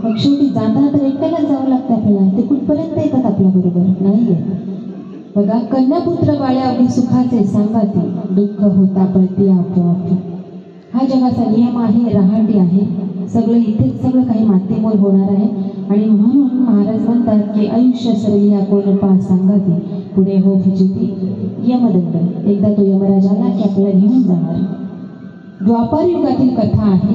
Speaker 2: मग शेवटी जाताना तर एकट्यालाच जावं लागतं आपल्याला. ते कुठपर्यंत येतात आपल्या बरोबर, नाही येत. बघा कन्यापुत्र बाळ्या अगदी सुखाचे सांगाती, दुःख होता पळती आपोआप. हा जगाचा नियम आहे, रहाटी आहे. सगळं इथेच सगळं काही मातीमोल होणार आहे. आणि म्हणून महाराज म्हणतात की आयुष्य सरलिया कोण पासांगती, पुढे हो भजती यमदंड. एकदा तो यमराज आला की आपल्याला घेऊन जाणार. द्वापार युगातील कथा आहे.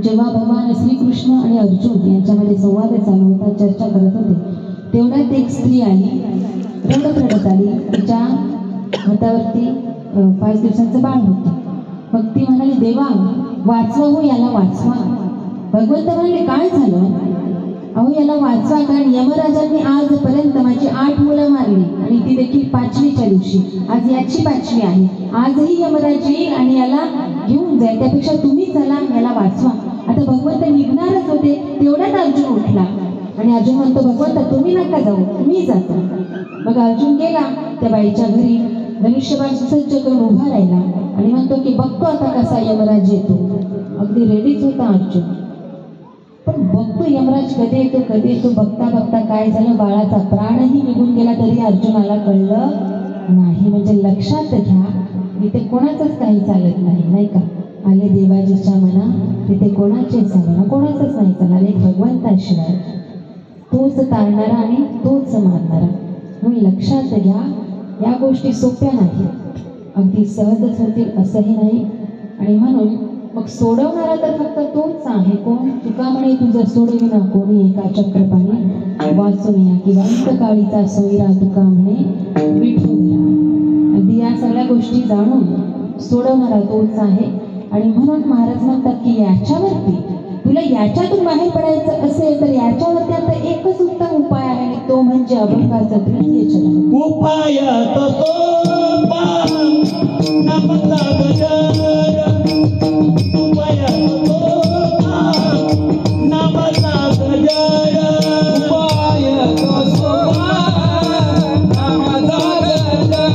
Speaker 2: जेव्हा भगवान श्रीकृष्ण आणि अर्जुन यांच्यामध्ये संवाद चालू होता, चर्चा करत होते, तेवढ्यात एक स्त्री आली, रडत आली. तिच्या हातावरती 5 दिवसांचं बाळ होतं. मग ती म्हणाली देवा वाचवा हो याला वाचवा. भगवंत म्हणाले काय झालं, अहो याला वाचवा, कारण यमराजांनी आजपर्यंत माझी 8 मुलं मारली आणि ती देखील 5वीच्या दिवशी. आज याची 5वी आहे. आजही यमराज येईल आणि याला घेऊन जाईल, त्यापेक्षा तुम्ही चला याला वाचवा. आता भगवंत निघणारच होते, तेवढ्यात अर्जुन उठला आणि अर्जुन म्हणतो भगवंत तुम्ही नका जाऊ, मी जातो. मग अर्जुन गेला त्या बाईच्या घरी, धनुष्यबाण सज्ज करून उभा राहिला आणि म्हणतो की बघतो आता कसा यमराज येतो. अगदी रेडीच होता अर्जुन, पण बघतो यमराज कधी येतो. बघता बघता काय झालं, बाळाचा प्राणही निघून गेला तरी अर्जुनाला कळलं नाही. म्हणजे लक्षात घ्या इथे कोणाचंच काही चालत नाही, नाही का. आले देवाजीच्या मना तिथे कोणाचे चालणार, कोणाचंच नाही चालणार, एक भगवंताशिवाय. तोच तारणारा आणि तोच मारणारा. म्हणून लक्षात घ्या, या गोष्टी सोप्या नाहीत, अगदी सहजच होतील असंही नाही. आणि म्हणून मग सोडवणारा तर फक्त तोच आहे. कोण? तुका म्हणे तुझं सोडविना कोणी एका चक्रपाणी वाचून या, किंवा अंतकाळीचा सोयरा तुका म्हणे विठोबा. अगदी या सगळ्या गोष्टी जाणून सोडवणारा तोच आहे. आणि म्हणून महाराज म्हणतात की याच्यावरती तुला याच्यातून बाहेर पडायचं असेल तर याच्यावरती आता एकच उत्तम उपाय आहे, आणि तो म्हणजे अभंगाचा तृतीय चरण.
Speaker 1: उपाय तो सोपा नामचा गजर, उपाय तो सोपा नामचा गजर, उपाय तो सोपा नामचा गजर,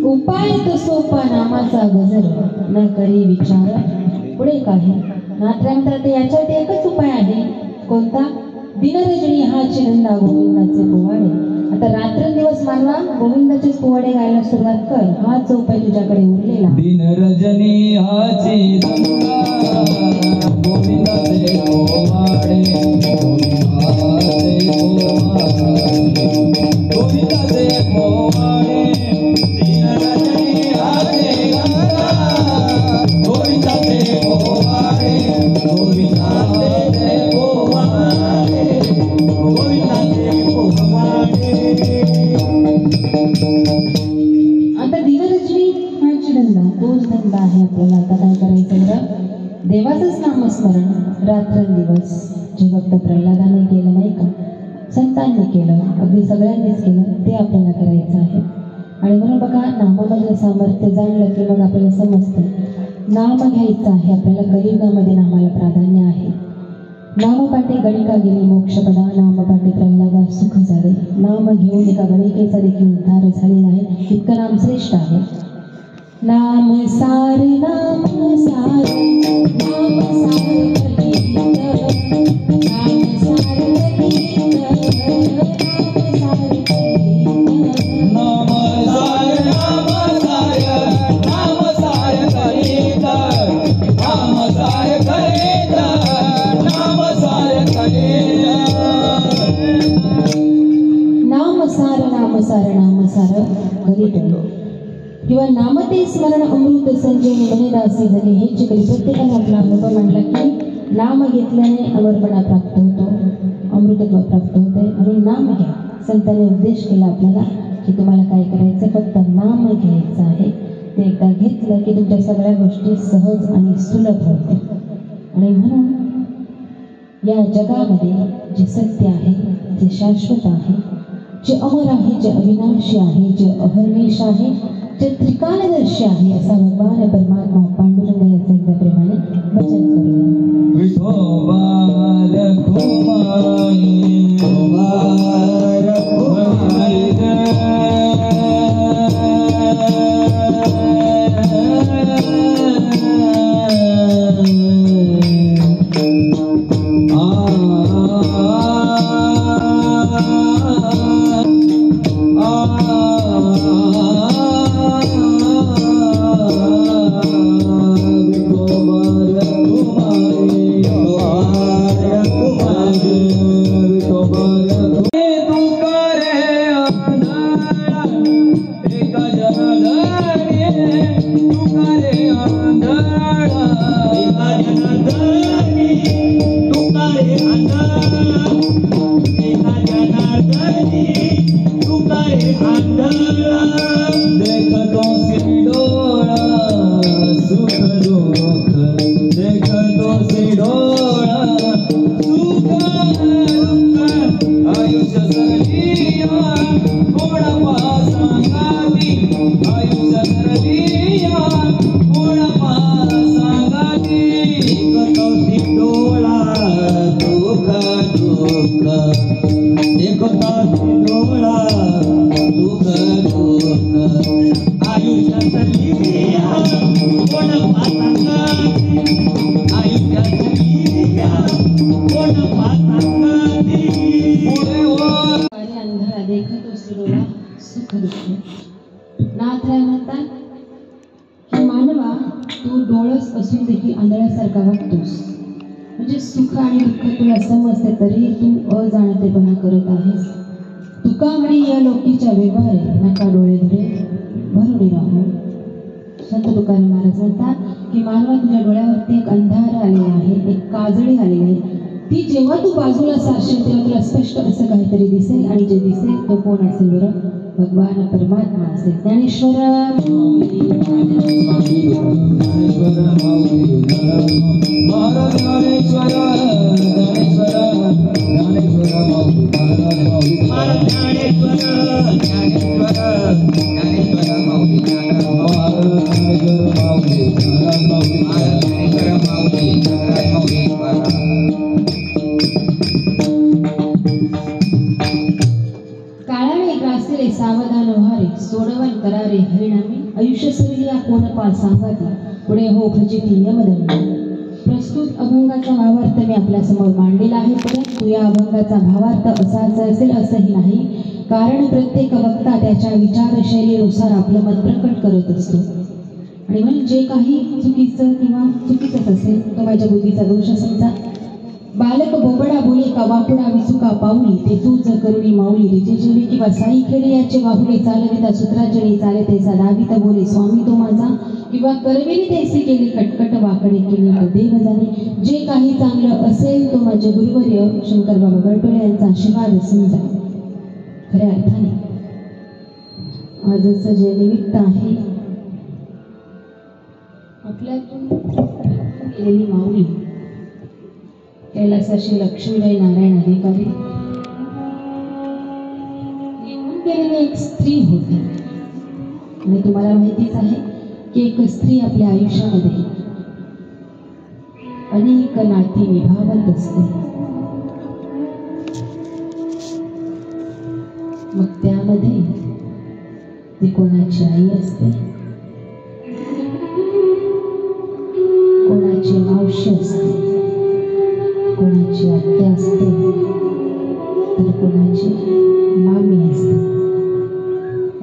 Speaker 1: उपाय तो सोपा नामचा
Speaker 2: गजर न करी विचार पुढे काही नात्र्यांतर याच्यावरती एकच उपाय आहे. कोणता? दिनरजनी हा चिरंदा गोविंदाचे पोवाडे. आता रात्रंदिवस मानवा गोविंदाचेच पोवाडे गायला सुरुवात कर. हाच उपाय तुझ्याकडे उरलेला.
Speaker 1: दिनरजनी हा चिरंदा गोविंदाचे पोवाडे, गोविंदाचे पोवाडे, दिनरजनी हा चिरंदा गोविंदाचे पोवाडे, गोविंदाचे पोवाडे, गोविंदाचे पोवाडे.
Speaker 2: आता दिनरजनी हा चिरंदा तोच धंदा आहे आपल्याला. आता काय करायचं बरं? देवाचंच नामस्मरण रात्रंदिवस जे भक्त प्रल्हादाने केलं नाही का, संतांनी केलं, अगदी सगळ्यांनीच केलं, ते आपल्याला करायचं आहे. आणि म्हणून बघा, नामामधलं सामर्थ्य जाणलं की मग आपल्याला समजतं नाम घ्यायचं आहे आपल्याला. कलियुगामध्ये नामाला प्राधान्य आहे. नामपाठी गणिका गेली मोक्षपदा, नामपाठी प्रल्हादा सुख झाले. नाम घेऊन एका गणिकेचा देखील उद्धार झालेला आहे. इतकं नाम श्रेष्ठ आहे. नाम सार नाम सार नाम सार गीत, नाम सार गीत, नाम सार गीत,
Speaker 1: नाम सार नाम सार नाम सार करीत, नाम सार करीत, नाम सार करीत.
Speaker 2: नाम सार नाम सार नाम सार करीत. किंवा नामते स्मरण अमृत संजीवनी मनीदासी झाली. हे जे कधी प्रत्येकाने आपला अनुभव मांडला की नाम घेतल्याने अमरपणा प्राप्त होतो, अमृतत्व प्राप्त होते. म्हणून नाम घ्या. संतांनी उपदेश केला आपल्याला की तुम्हाला काय करायचं, फक्त नाम घ्यायचं आहे. ते एकदा घेतलं की तुमच्या सगळ्या गोष्टी सहज आणि सुलभ होतात. आणि म्हणून या जगामध्ये जे सत्य आहे, जे शाश्वत आहे, जे अमर आहे, जे अविनाशी आहे, जे अहर्निश आहे, जे त्रिकालदर्शी आहे, असा भगवान परमात्मा पांडुरंग याचं एकदा प्रेमाने वचन करूया.
Speaker 1: विठोबा रखुमाई, विठोबा रखुमाई एकता डोळा दुःख दोन आयुष्यातली कोण पाहता आयुष्यातली कोण पाहता
Speaker 2: अंधारा देखतो डोळा सुख दुःख. नाथराय म्हणतात की मानवा तू डोळस असून देखील आंधळ्यासारखा वागतोस. म्हणजे सुख आणि दुःख तुला समजते तरी तू अजाणतेपणा करत आहेस. तुका म्हणे या लोकीच्या व्यवहारे नका डोळे धरे भरुडे राहू. संत तुकाराम महाराज म्हणतात की मानवा तुझ्या डोळ्यावरती एक अंधार आलेला आहे, एक काजळी आलेली आहे. ती जेव्हा तू बाजूला सारशील तेव्हा तुला स्पष्ट असं काहीतरी दिसेल आणि जे दिसेल तो कोण असेल बरं? भगवान परमात्मा असेल. ज्ञानेश्वर काळाने ग्रासले सावधान व्हारे सोडवण करारे हरिणामी आयुष्य सरिया कोण पाल सांगाती पुढे हो भजिती यमदंड. प्रस्तुत अभंगाचा भावार्थ मी आपल्यासमोर मांडलेला आहे, परंतु या अभंगाचा भावार्थ असाच असेल असंही नाही. कारण प्रत्येक वक्ता त्याच्या विचारशैलीनुसार आपलं मत प्रकट करत असतो आणि म्हणून जे काही चुकीचं किंवा चुकीचंच असेल तो माझ्या बुद्धीचा दोष समजा. बालक बोबडा बोले का वापुडा विचुका पाऊली ते तू जर करुणी माऊली रिजे जेवी किंवा साई खेळे याचे बाहुले चालविता सूत्राजणी चाले तेचा दावित बोले स्वामी तो माझा किंवा करविली तेसी केली कटकट वाकडे केले तो देव जाणे. जे काही चांगलं असेल तो माझे गुरुवर्य शंकर बाबा गडटोळे यांचा आशीर्वाद समजा. खऱ्या अर्थाने आजचं जे निमित्त आहे आपल्यातून गेलेली माऊली कैलासाशी लक्ष्मीबाई नारायण अधिकारी निघून गेलेली एक स्त्री होती. आणि तुम्हाला माहितीच आहे की एक स्त्री आपल्या आयुष्यामध्ये अनेक नाती निभावत असते. मग त्यामध्ये ती कोणाची आई असते, कोणाची मावशी असते, कोणाची आत्या असते तर कोणाची मामी असते.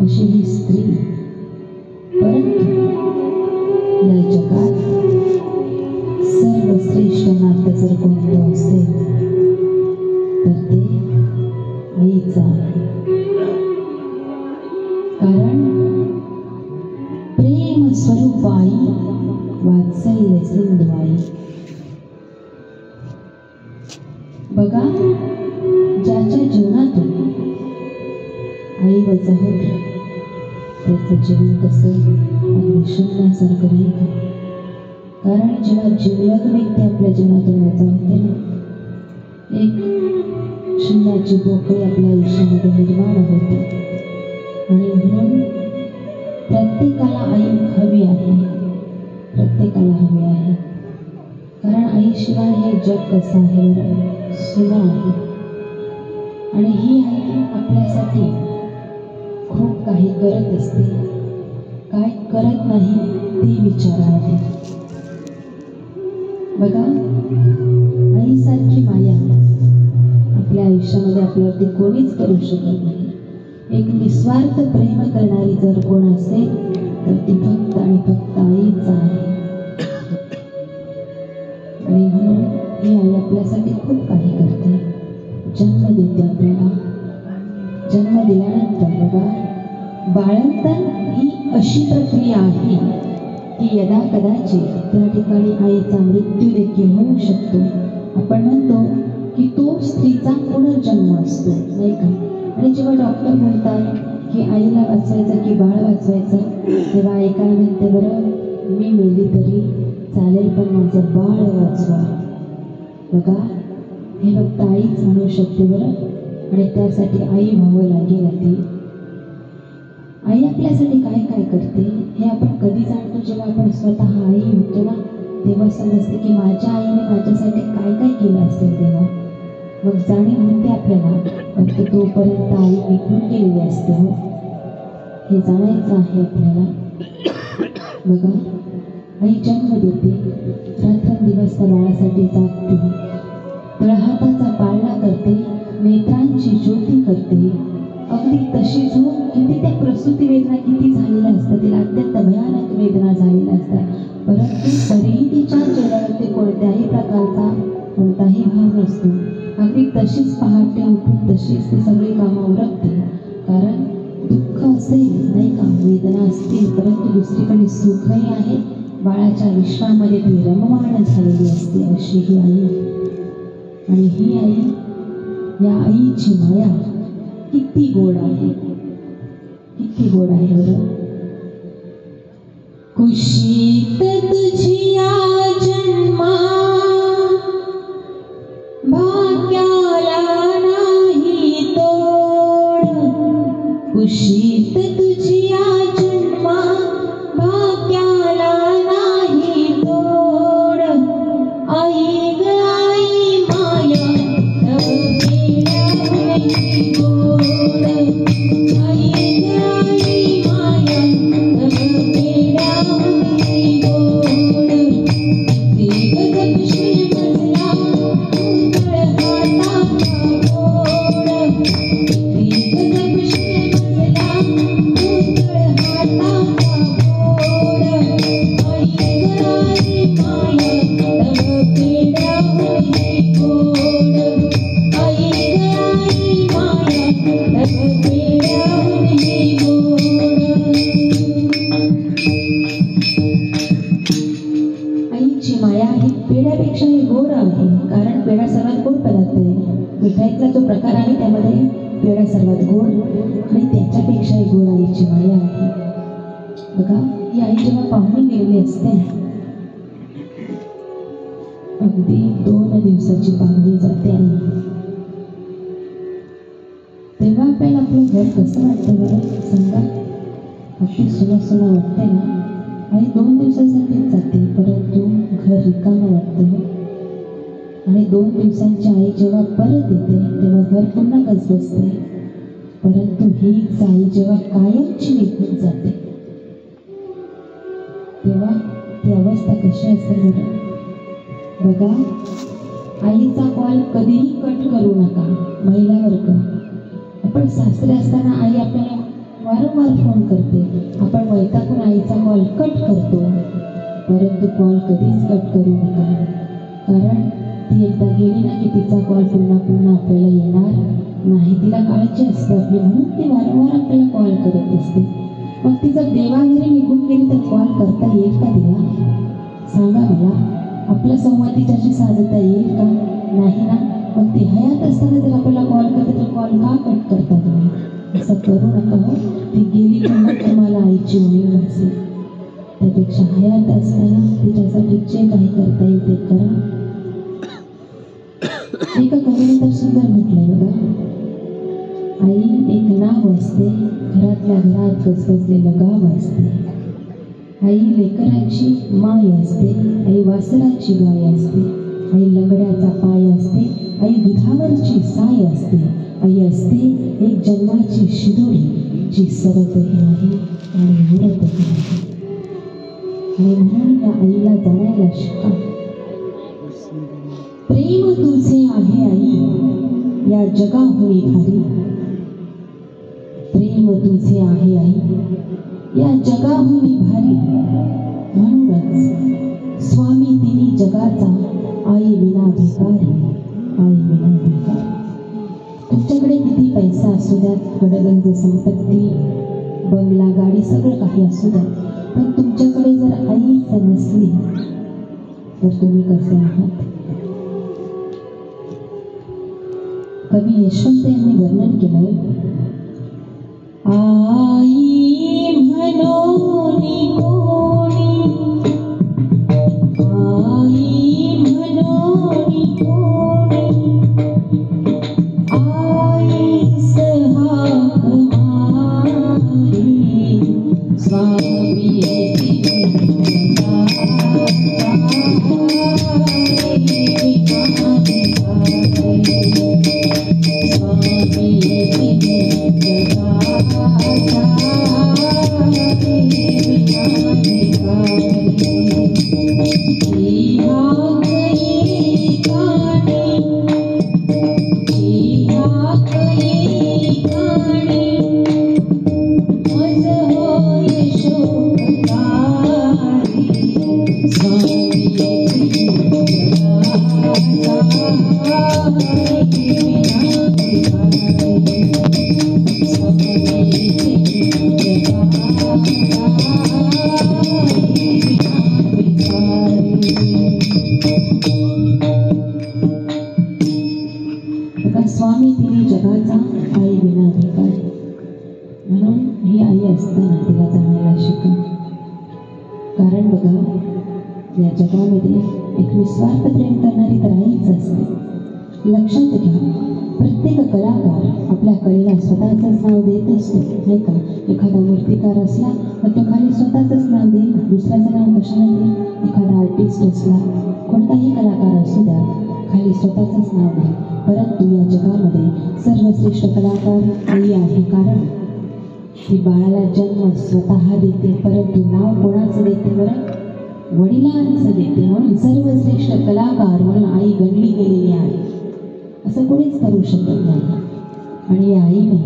Speaker 2: अशी ही स्त्री. परंतु या जगात सर्वश्रेष्ठ नातं जर कोणतं असेल तर ते आईचं आहे. कारण प्रेम स्वरूप आई, वात्सल्य सिंधू आई. बघा, ज्याच्या जीवनातून आई वजा होते त्याचं जीवन कसं अगदी शून्यासारखं नाही का? कारण जेव्हा जीवलग व्यक्ती आपल्या जीवनातून वजा होते ना, एक शून्याची पोकळी आपल्या आयुष्यामध्ये निर्माण होते. आणि म्हणून प्रत्येकाला आई हवी आहे, प्रत्येकाला हवी आहे. कारण आईशिवाय हे जग कसं आहे बरं? सुना आहे. आणि ही आई आपल्यासाठी खूप काही करत असते. काय करत नाही ते विचारा आधी. बघा, आईसारखी माया आपल्या आयुष्यामध्ये आपल्यावरती कोणीच करू शकत नाही. एक निस्वार्थ प्रेम करणारी जर कोण असेल तर ती फक्त आणि फक्त आईच आहे. आणि म्हणून ही आई आपल्यासाठी खूप काही करते. जन्म देते आपल्याला. जन्म दिल्यानंतर बघा, बाळंतपण ही अशी प्रक्रिया आहे की यदा कदाचित त्या ठिकाणी आईचा मृत्यू देखील होऊ शकतो. आपण म्हणतो की तो स्त्रीचा पुनर्जन्म असतो, नाही का? आणि जेव्हा डॉक्टर म्हणतात की आईला वाचवायचं की बाळ वाचवायचं, तेव्हा आई काय म्हणते बरं? मी मेली तरी चालेल पण माझं बाळ वाचवा. बघा, हे फक्त आईच म्हणू शकते बरं. आणि त्यासाठी आई व्हावं लागेल. आधी आई आपल्यासाठी काय काय करते हे आपण कधी जाणतो? जेव्हा आपण स्वतः आई होतो ना, तेव्हा समजते की माझ्या आईने माझ्यासाठी काय काय केलं असेल. तेव्हा मग जाणीव म्हणते आपल्याला, फक्त तोपर्यंत आई निघून गेलेली असते. हो, हे जाणायचं आहे आपल्याला. बघा, आई जन्म देते, रात्रंदिवस त्या बाळासाठी जागते, तळहाताचा पाळणा करते, नेत्रांची ज्योती करते. अगदी तशी झोप किती त्या प्रसूती वेदना किती झालेल्या असतात, तिला अत्यंत भयानक वेदना झालेल्या असतात, परंतु तरीही तिच्या चेहऱ्यावरती कोणत्याही प्रकारचा कोणताही भाव नसतो. अगदी तशीच पहाटे उठून तशीच ती सगळी कामं उरकते. कारण दुःख असेल नाही का, वेदना असतील, परंतु दुसरीकडे सुखही आहे. बाळाच्या विश्वामध्ये ती रममाण झालेली असते, अशी ही आई. आणि ही आई, या आईची माया किती गोड आहे, किती गोड आहे बरं. कुशीत तुझिया जन्मा भाग्याला नाही तोड, कुशीत तुझिया जन्मा भाग्याला नाही तोड. आई ग आई माया तव केल्याने गोड, आई ग आई माया तव केल्याने गोड. ते गगन श्री बसला पेढ्यापेक्षाही गोड आहे. कारण पेढा सर्वात गोड पदार्थ आहे. मिठाईतला जो प्रकार आहे त्यामध्ये पेढा सर्वात गोड आणि त्याच्यापेक्षाही गोड आईची माया आहे. बघा, ही आई जेव्हा पाहुणी गेलेली असते, अगदी 2 दिवसाची पाहुणी जाते आई, तेव्हा आपल्याला आपलं घर कसं वाटतं बरं सांगा. अगदी सुना सुना वाटते ना. आई 2 दिवसासाठीच जाते, परंतु घर रिकामं वाटतं. आणि 2 दिवसांची आई जेव्हा परत येते तेव्हा घर पुन्हा गजबजते. परंतु हीच आई जेव्हा कायमची निघून जाते तेव्हा ती अवस्था कशी असते बरं. बघा, आईचा कॉल कधीही कट करू नका, महिला वर्ग. आपण सासरे असताना आई आपल्याला वारंवार फोन करते, आपण वैतागून आईचा कॉल कट करतो, परंतु कॉल कधीच कट करू नका. कारण ती एकदा गेली ना की तिचा कॉल पुन्हा पुन्हा आपल्याला येणार नाही. तिला काळजी असते आपली, म्हणून ती वारंवार आपल्याला कॉल करत असते. मग ती जर देवाघरी निघून गेली तर कॉल करता येईल का तिला सांगा मला. आपला संवाद तिच्याशी साधता येईल का नाही ना. मग ती हयात असताना जर आपल्याला कॉल करते तर कॉल का कट करता तुम्ही. असं करू नका हो. ती गेली की मग तुम्हाला आईची उणीव असेल. त्यापेक्षा हयात असताना तिच्यासाठी जे काही करता येईल ते करा. एका कवीने तर सुंदर म्हटलंय बघा, आई एक नाव असते, घरातल्या घरात गजबजलेलं गाव असते. आई लेकराची माय असते, आई वासराची गाय असते, आई लंगड्याचा पाय असते, आई दुधावरची साय असते, आई असते एक जन्माची शिदोरी जी सरतही नाही आणि उडतही नाही. आणि म्हणून या आईला जाणायला शिका. प्रेम तुझे आहे आई या जगाहुनी भारी, प्रेम तुझे आहे आई या जगाहुनी भारी. म्हणूनच स्वामी तिनी जगाचा आई विना भिकारी, आई विना भिकारी. तुमच्याकडे किती पैसा असू द्या, गडगंज संपत्ती, बंगला, गाडी, सगळं काही असू द्या, पण तुमच्याकडे जर आईच नसली तर तुम्ही कसे आहात. कवी यशवंत यांनी वर्णन केलंय, आई म्हणून कोणी, आई म्हणून कोणी, आईस हाक मारी, स्वामी तिनी स्वामी तिने जगाचा आई विना भिकार, म्हणून ही आई असताना तिला जाणायला शिका. कारण बघा, या जगामध्ये एक निस्वार्थ प्रेम करणारी तर आईच असते. लक्षात घ्या, प्रत्येक कलाकार आपल्या कलेला स्वतःचंच नाव देत असतो, नाही का? एखादा मूर्तिकार असला तर तो खाली स्वतःचंच नाव देईल, दुसऱ्याचं नाव कशाला देईल? एखादा आर्टिस्ट असला, कोणताही कलाकार असू द्या, खाली स्वतःचंच नाव देईल. परंतु या जगामध्ये सर्वश्रेष्ठ कलाकार आई आहे. कारण ती बाळाला जन्म स्वतः देते, परंतु नाव कोणाचं देते बरं? वडिलांचं देते. म्हणून सर्वश्रेष्ठ कलाकार म्हणून आई गणली गेलेली आहे, असं कोणीच करू शकत नाही. आणि या आईने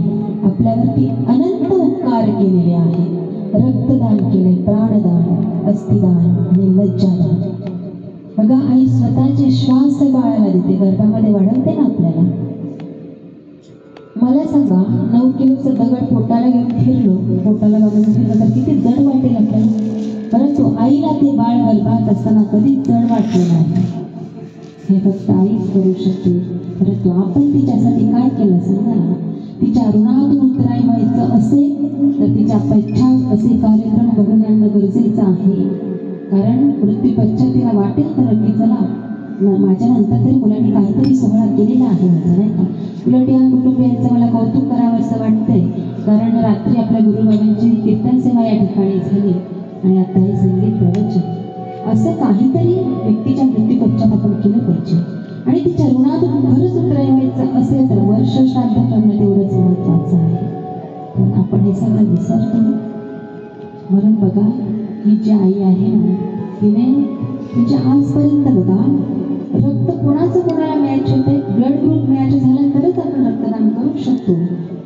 Speaker 2: आपल्यावरती अनंत उपकार केलेले आहेत. रक्तदान केले, प्राणदान, अस्थिदान आणि लज्जादान. बघा, आई स्वतःचे श्वास बाळाला देते, गर्भामध्ये वाढवते ना आपल्याला. मला सांगा, 9 किलोचं दगड पोटाला घेऊन फिरलो, पोटाला बांधून फिरलं तर किती जड वाटेल आपल्याला. परंतु आईला ते बाळ गर्भात असताना कधीच जड वाटले नाही. हे फक्त आईच करू शकते. परंतु आपण तिच्यासाठी काय केलं सांगा ना. तिच्या ऋणातून उतराई व्हायचं असेल तर तिच्या पश्चात असे कार्यक्रम घडून आणणं गरजेचं आहे. कारण मृत्यूपश्चात तिला वाटेल तर की चला माझ्या नंतर तरी मुलांनी काहीतरी सोहळा केलेला आहे माझा, नाही का? उलट या कुटुंबियांचं मला कौतुक करावं असं वाटतंय. कारण रात्री आपल्या गुरुबाबांची कीर्तन सेवा या ठिकाणी झाली आणि आता हे संगीत प्रवचन, असं काहीतरी व्यक्तीच्या मृत्यूपश्चात आपण केलं पाहिजे. आणि तिच्या ऋणातून खरंच उतरायचं असेल तर वर्ष श्राद्ध करणं तेवढंच महत्त्वाचं आहे. पण आपण हे सगळं विसरतो. म्हणून बघा, ही जी आई आहे ना, तिने म्हणजे आजपर्यंत बघा, रक्त कोणाचं कोणाला मॅच होते, ब्लड ग्रुप मॅच झाला तरच आपण रक्तदान करू शकतो.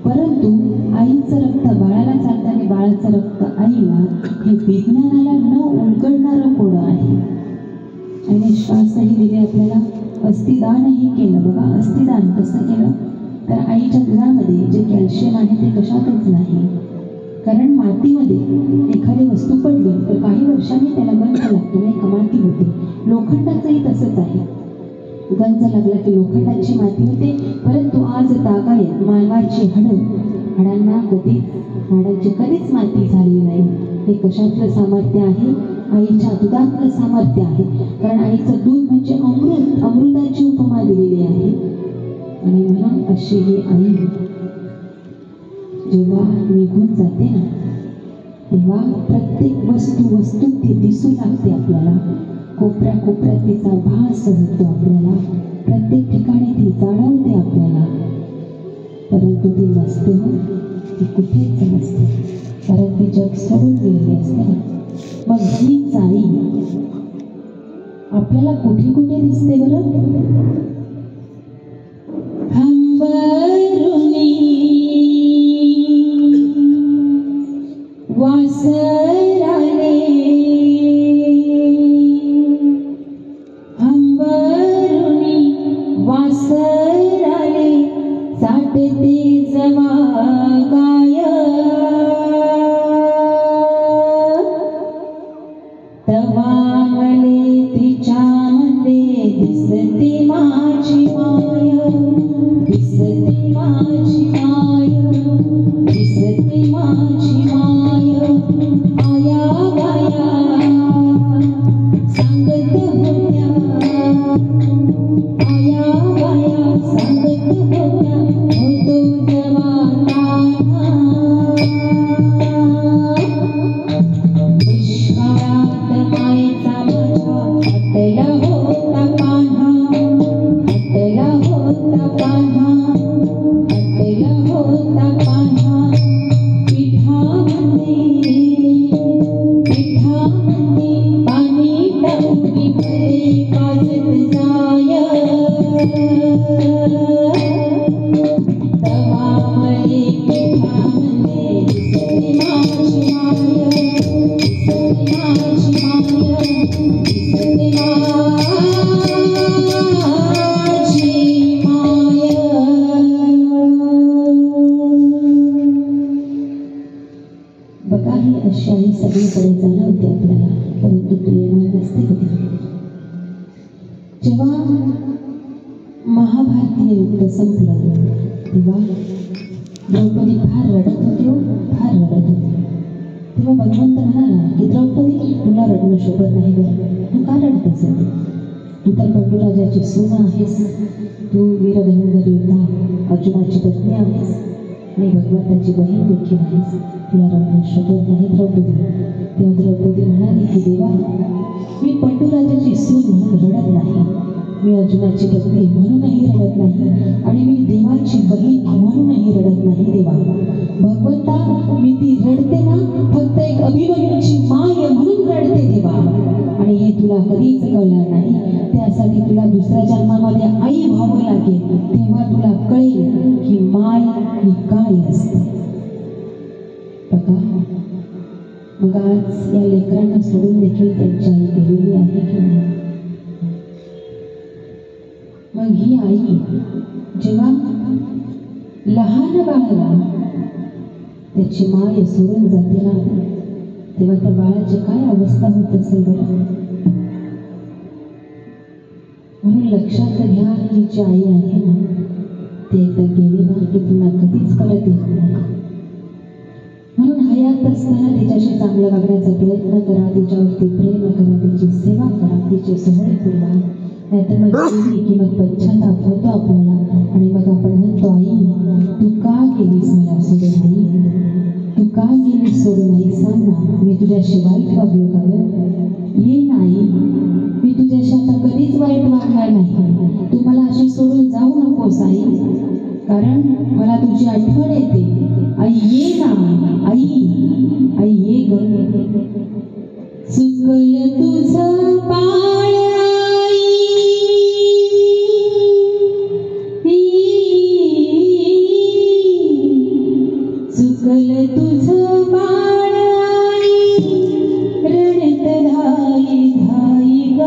Speaker 2: परंतु आईचं रक्त बाळाला चालतं आणि बाळाचं रक्त आईला, हे विज्ञानाला न उलगडणारं कोडं आहे. आणि श्वासही दिले आपल्याला, अस्थिदानही केलं. बघा, अस्थिदान कसं केलं तर आईच्या दुधामध्ये जे कॅल्शियम आहे ते कशातच नाही. कारण मातीमध्ये एखादी वस्तू पडली तर काही वर्षांनी त्याला गंज लागतो, नाही का? माती होते. लोखंडाचंही तसंच आहे. गंज लागला की लोखंडाची माती होते. परंतु आज तागायत मानवाची हाडांना हाडांची कधीच माती झाली नाही. हे कशातलं सामर्थ्य आहे? आईच्या दुधातलं सामर्थ्य आहे. कारण आईचं दूध म्हणजे अमृत, अमृताची उपमा दिलेली आहे. आणि म्हणून अशी ही आई जेव्हा निघून जाते ना, तेव्हा प्रत्येक वस्तू ती दिसू लागते आपल्याला. कोपऱ्या कोपऱ्यात तिचा भास होतो आपल्याला, प्रत्येक ठिकाणी ती जाणवते आपल्याला. परंतु ती नसते, हो, ती कुठेच नसते. कारण ती जग सोडून गेलेली असते ना. मग हीच आई आपल्याला कुठे कुठे दिसते बरं? अंबरुनी वासराने, अंबरुनी वासराने साठते जवा गाय, तवा मले तिच्यामध्ये दिसते माझी माय, दिसते होता पान्हा पिठामध्ये पाणी टाकून मध्ये पाजत जाय तवामध्ये पिठामध्ये दिसते माझी माय दिसते माझी माय दिसते माझी माय. बघा ही अशी आई सगळीकडे जाणवते आपल्याला, परंतु तू येणार नसते कधी. जेव्हा महाभारतीय युद्ध संपलं तेव्हा द्रौपदी फार रडत होती, फार रडत होती. तेव्हा भगवंत म्हणाला की द्रौपदी तुला रडणं शोभत नाही गं, तू का रडतेस? तू तर पंडुराजाची सून आहेस, तू वीरधनुर्धर योद्धा अर्जुनाची पत्नी आहेस आणि भगवंताची बहीण देखील आहेस, तुला रडणं शोभत नाही द्रौपदी. तेव्हा द्रौपदी म्हणाली की देवा मी पंडुराजाची सून म्हणून रडत नाही, मी अर्जुनाची पत्नी म्हणूनही रडत नाही आणि मी देवाची बहीण म्हणूनही रडत नाही देवा. भगवंता मी ती रडते ना फक्त एक अभिमन्यूची माय म्हणून रडते देवा, आणि हे तुला कधीच कळणार नाही. त्यासाठी तुला दुसऱ्या जन्मामध्ये आई व्हावं लागेल, तेव्हा तुला कळेल की माय ही काय असते. बघा मग आज या लेकरांना सोडून देखील त्यांची आई गेलेली आहे की नाही. मग ही आई जेव्हा लहान बाळाला त्याची माय सोडून जाते ना, तेव्हा त्या बाळाची काय अवस्था होत असेल बरं. म्हणून लक्षात घ्या ही जी आई आहे ना ती एकदा गेली ना की पुन्हा कधीच परत येत नाही. म्हणून हयात असताना तिच्याशी चांगलं वागण्याचा प्रयत्न करा, तिच्यावरती प्रेम करा, तिची सेवा करा, तिचे सोहळे पुरवा. नाहीतर मग गेली की मग पश्चाताप होतो आपल्याला आणि मग आपण म्हणतो आई तू का गेलीस मला सोडून, आई तू का गेलीस सोडून, आई सांग ना मी तुझ्याशी वाईट वागलो का गं. ये नाही मी तुझ्याशी आता कधीच वाईट वागणार नाही, तू मला अशी सोडून जाऊ नकोस आई, कारण मला तुझी आठवण येते. आई ये ना, आई आई ये ग. चुकल तुझं बाळ आई, चुकल तुझं बाळ आई, रडत धाई धाई ग,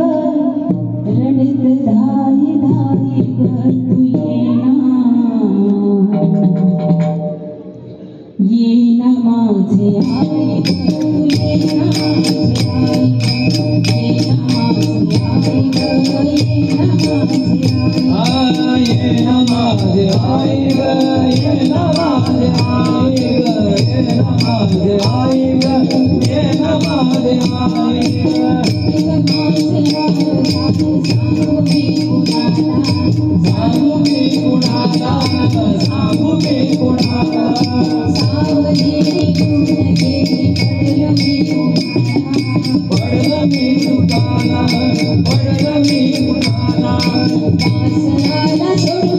Speaker 2: रडत धाई धाई ग. तू ये ना माझे आई, तू ये ना माझे आई, ये ना माझे आई ग, ये ना माझे आई.
Speaker 1: ये नमाज़ आई ग, ये नमाज़ आई ग, ये नमाज़ आई ग, ये नमाज़ आई ग. साधु की गुणाला, साधु की गुणाला, सावधेरी गुण गेली पडलं मी उठाला, पडलं मी उठाला, वासनाला सोडून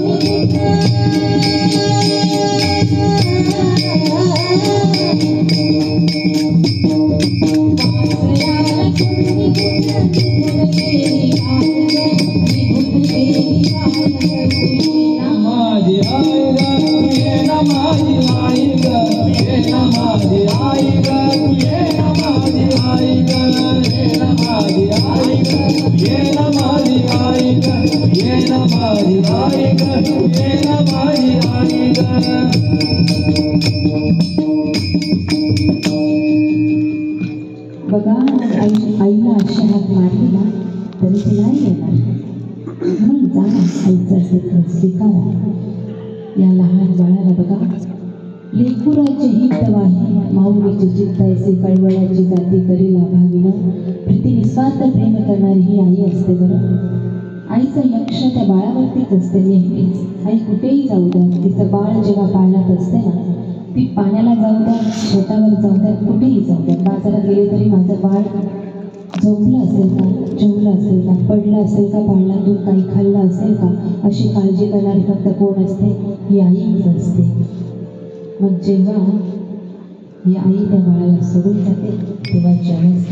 Speaker 2: बघा आईला अशी हात मारली ना तरी ती नाही येणार, म्हणून जा आईचा स्वीकारा. या लहान बाळाला बघा लेकुराचे हित वाही, माऊलीची चित्तायसे कळवळाची जाती करी लाभाविनं, प्रीती निस्वार्थ प्रेम करणारी ही आई असते बरं. आईचं लक्ष त्या बाळावरतीच असते नेहमीच. आई कुठेही जाऊ द्या, तिचं बाळ जेव्हा पाळण्यात असते ना, ती पाण्याला जाऊ द्या, शेतावर जाऊ द्या, कुठेही जाऊ द्या, बाजारात गेले तरी माझं बाळ झोपलं असेल का, जेवलं असेल का, पडलं असेल का, पाळण्यातून काही खाल्लं असेल का, अशी काळजी करणारी फक्त कोण असते, ही आईच असते. मग जेव्हा ही आई त्या बाळाला सोडून जाते तेव्हा ज्यावेळेस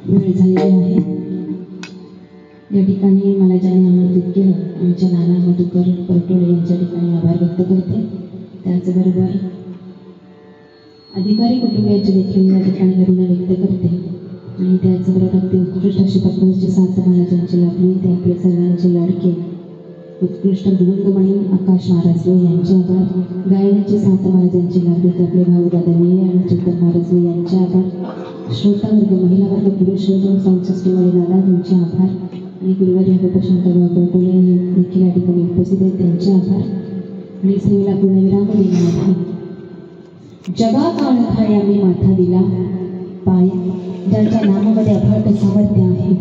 Speaker 2: वेळ झालेली आहे. या ठिकाणी मला ज्यांनी आमंत्रित केलं आमच्या नाना मधुकर परटोळे यांच्या ठिकाणी आभार व्यक्त करते. त्याचबरोबर अधिकारी कुटुंबियांचे देखील या ठिकाणी करुणा व्यक्त करते. आणि त्याचबरोबर अगदी उत्कृष्ट अशी पद्मश्री सात महाराजांची लाभली ते आपले सर्वांचे लाडके उत्कृष्ट मृदंगमणी आकाश महाराजवे यांचे आभार. गायनाची सात महाराजांची लाभली ते आपले भाऊ दादा मिये आणि चेतन महाराजवे यांचे आभार. श्रोतावर्ग महिला वर्ग पुरुष वर्ग संस्थेमध्ये दादा तुमचे आभार. आणि गुरुवारी गोपशांतराव परटोळे हे देखील या ठिकाणी उपस्थित आहेत त्यांचे आभार. आणि सेवेला पूर्णविराम देण्यासाठी जगा काळखाय आम्ही माथा दिला पाय ज्यांच्या नामामध्ये अफाट सामर्थ्य आहे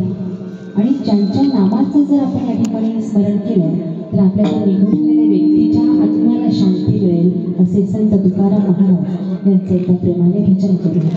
Speaker 2: आणि ज्यांच्या नामाचं जर आपण या ठिकाणी स्मरण केलं तर आपल्याला निघून गेलेल्या व्यक्तीच्या आत्म्याला शांती मिळेल असे संत तुकाराम महाराज यांचे एका प्रेमाने भजन करूया.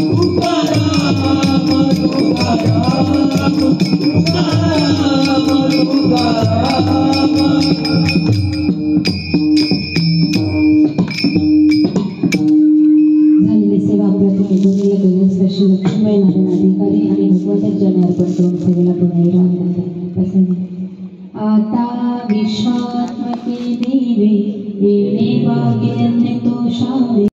Speaker 1: तुकाराम
Speaker 2: तो शाम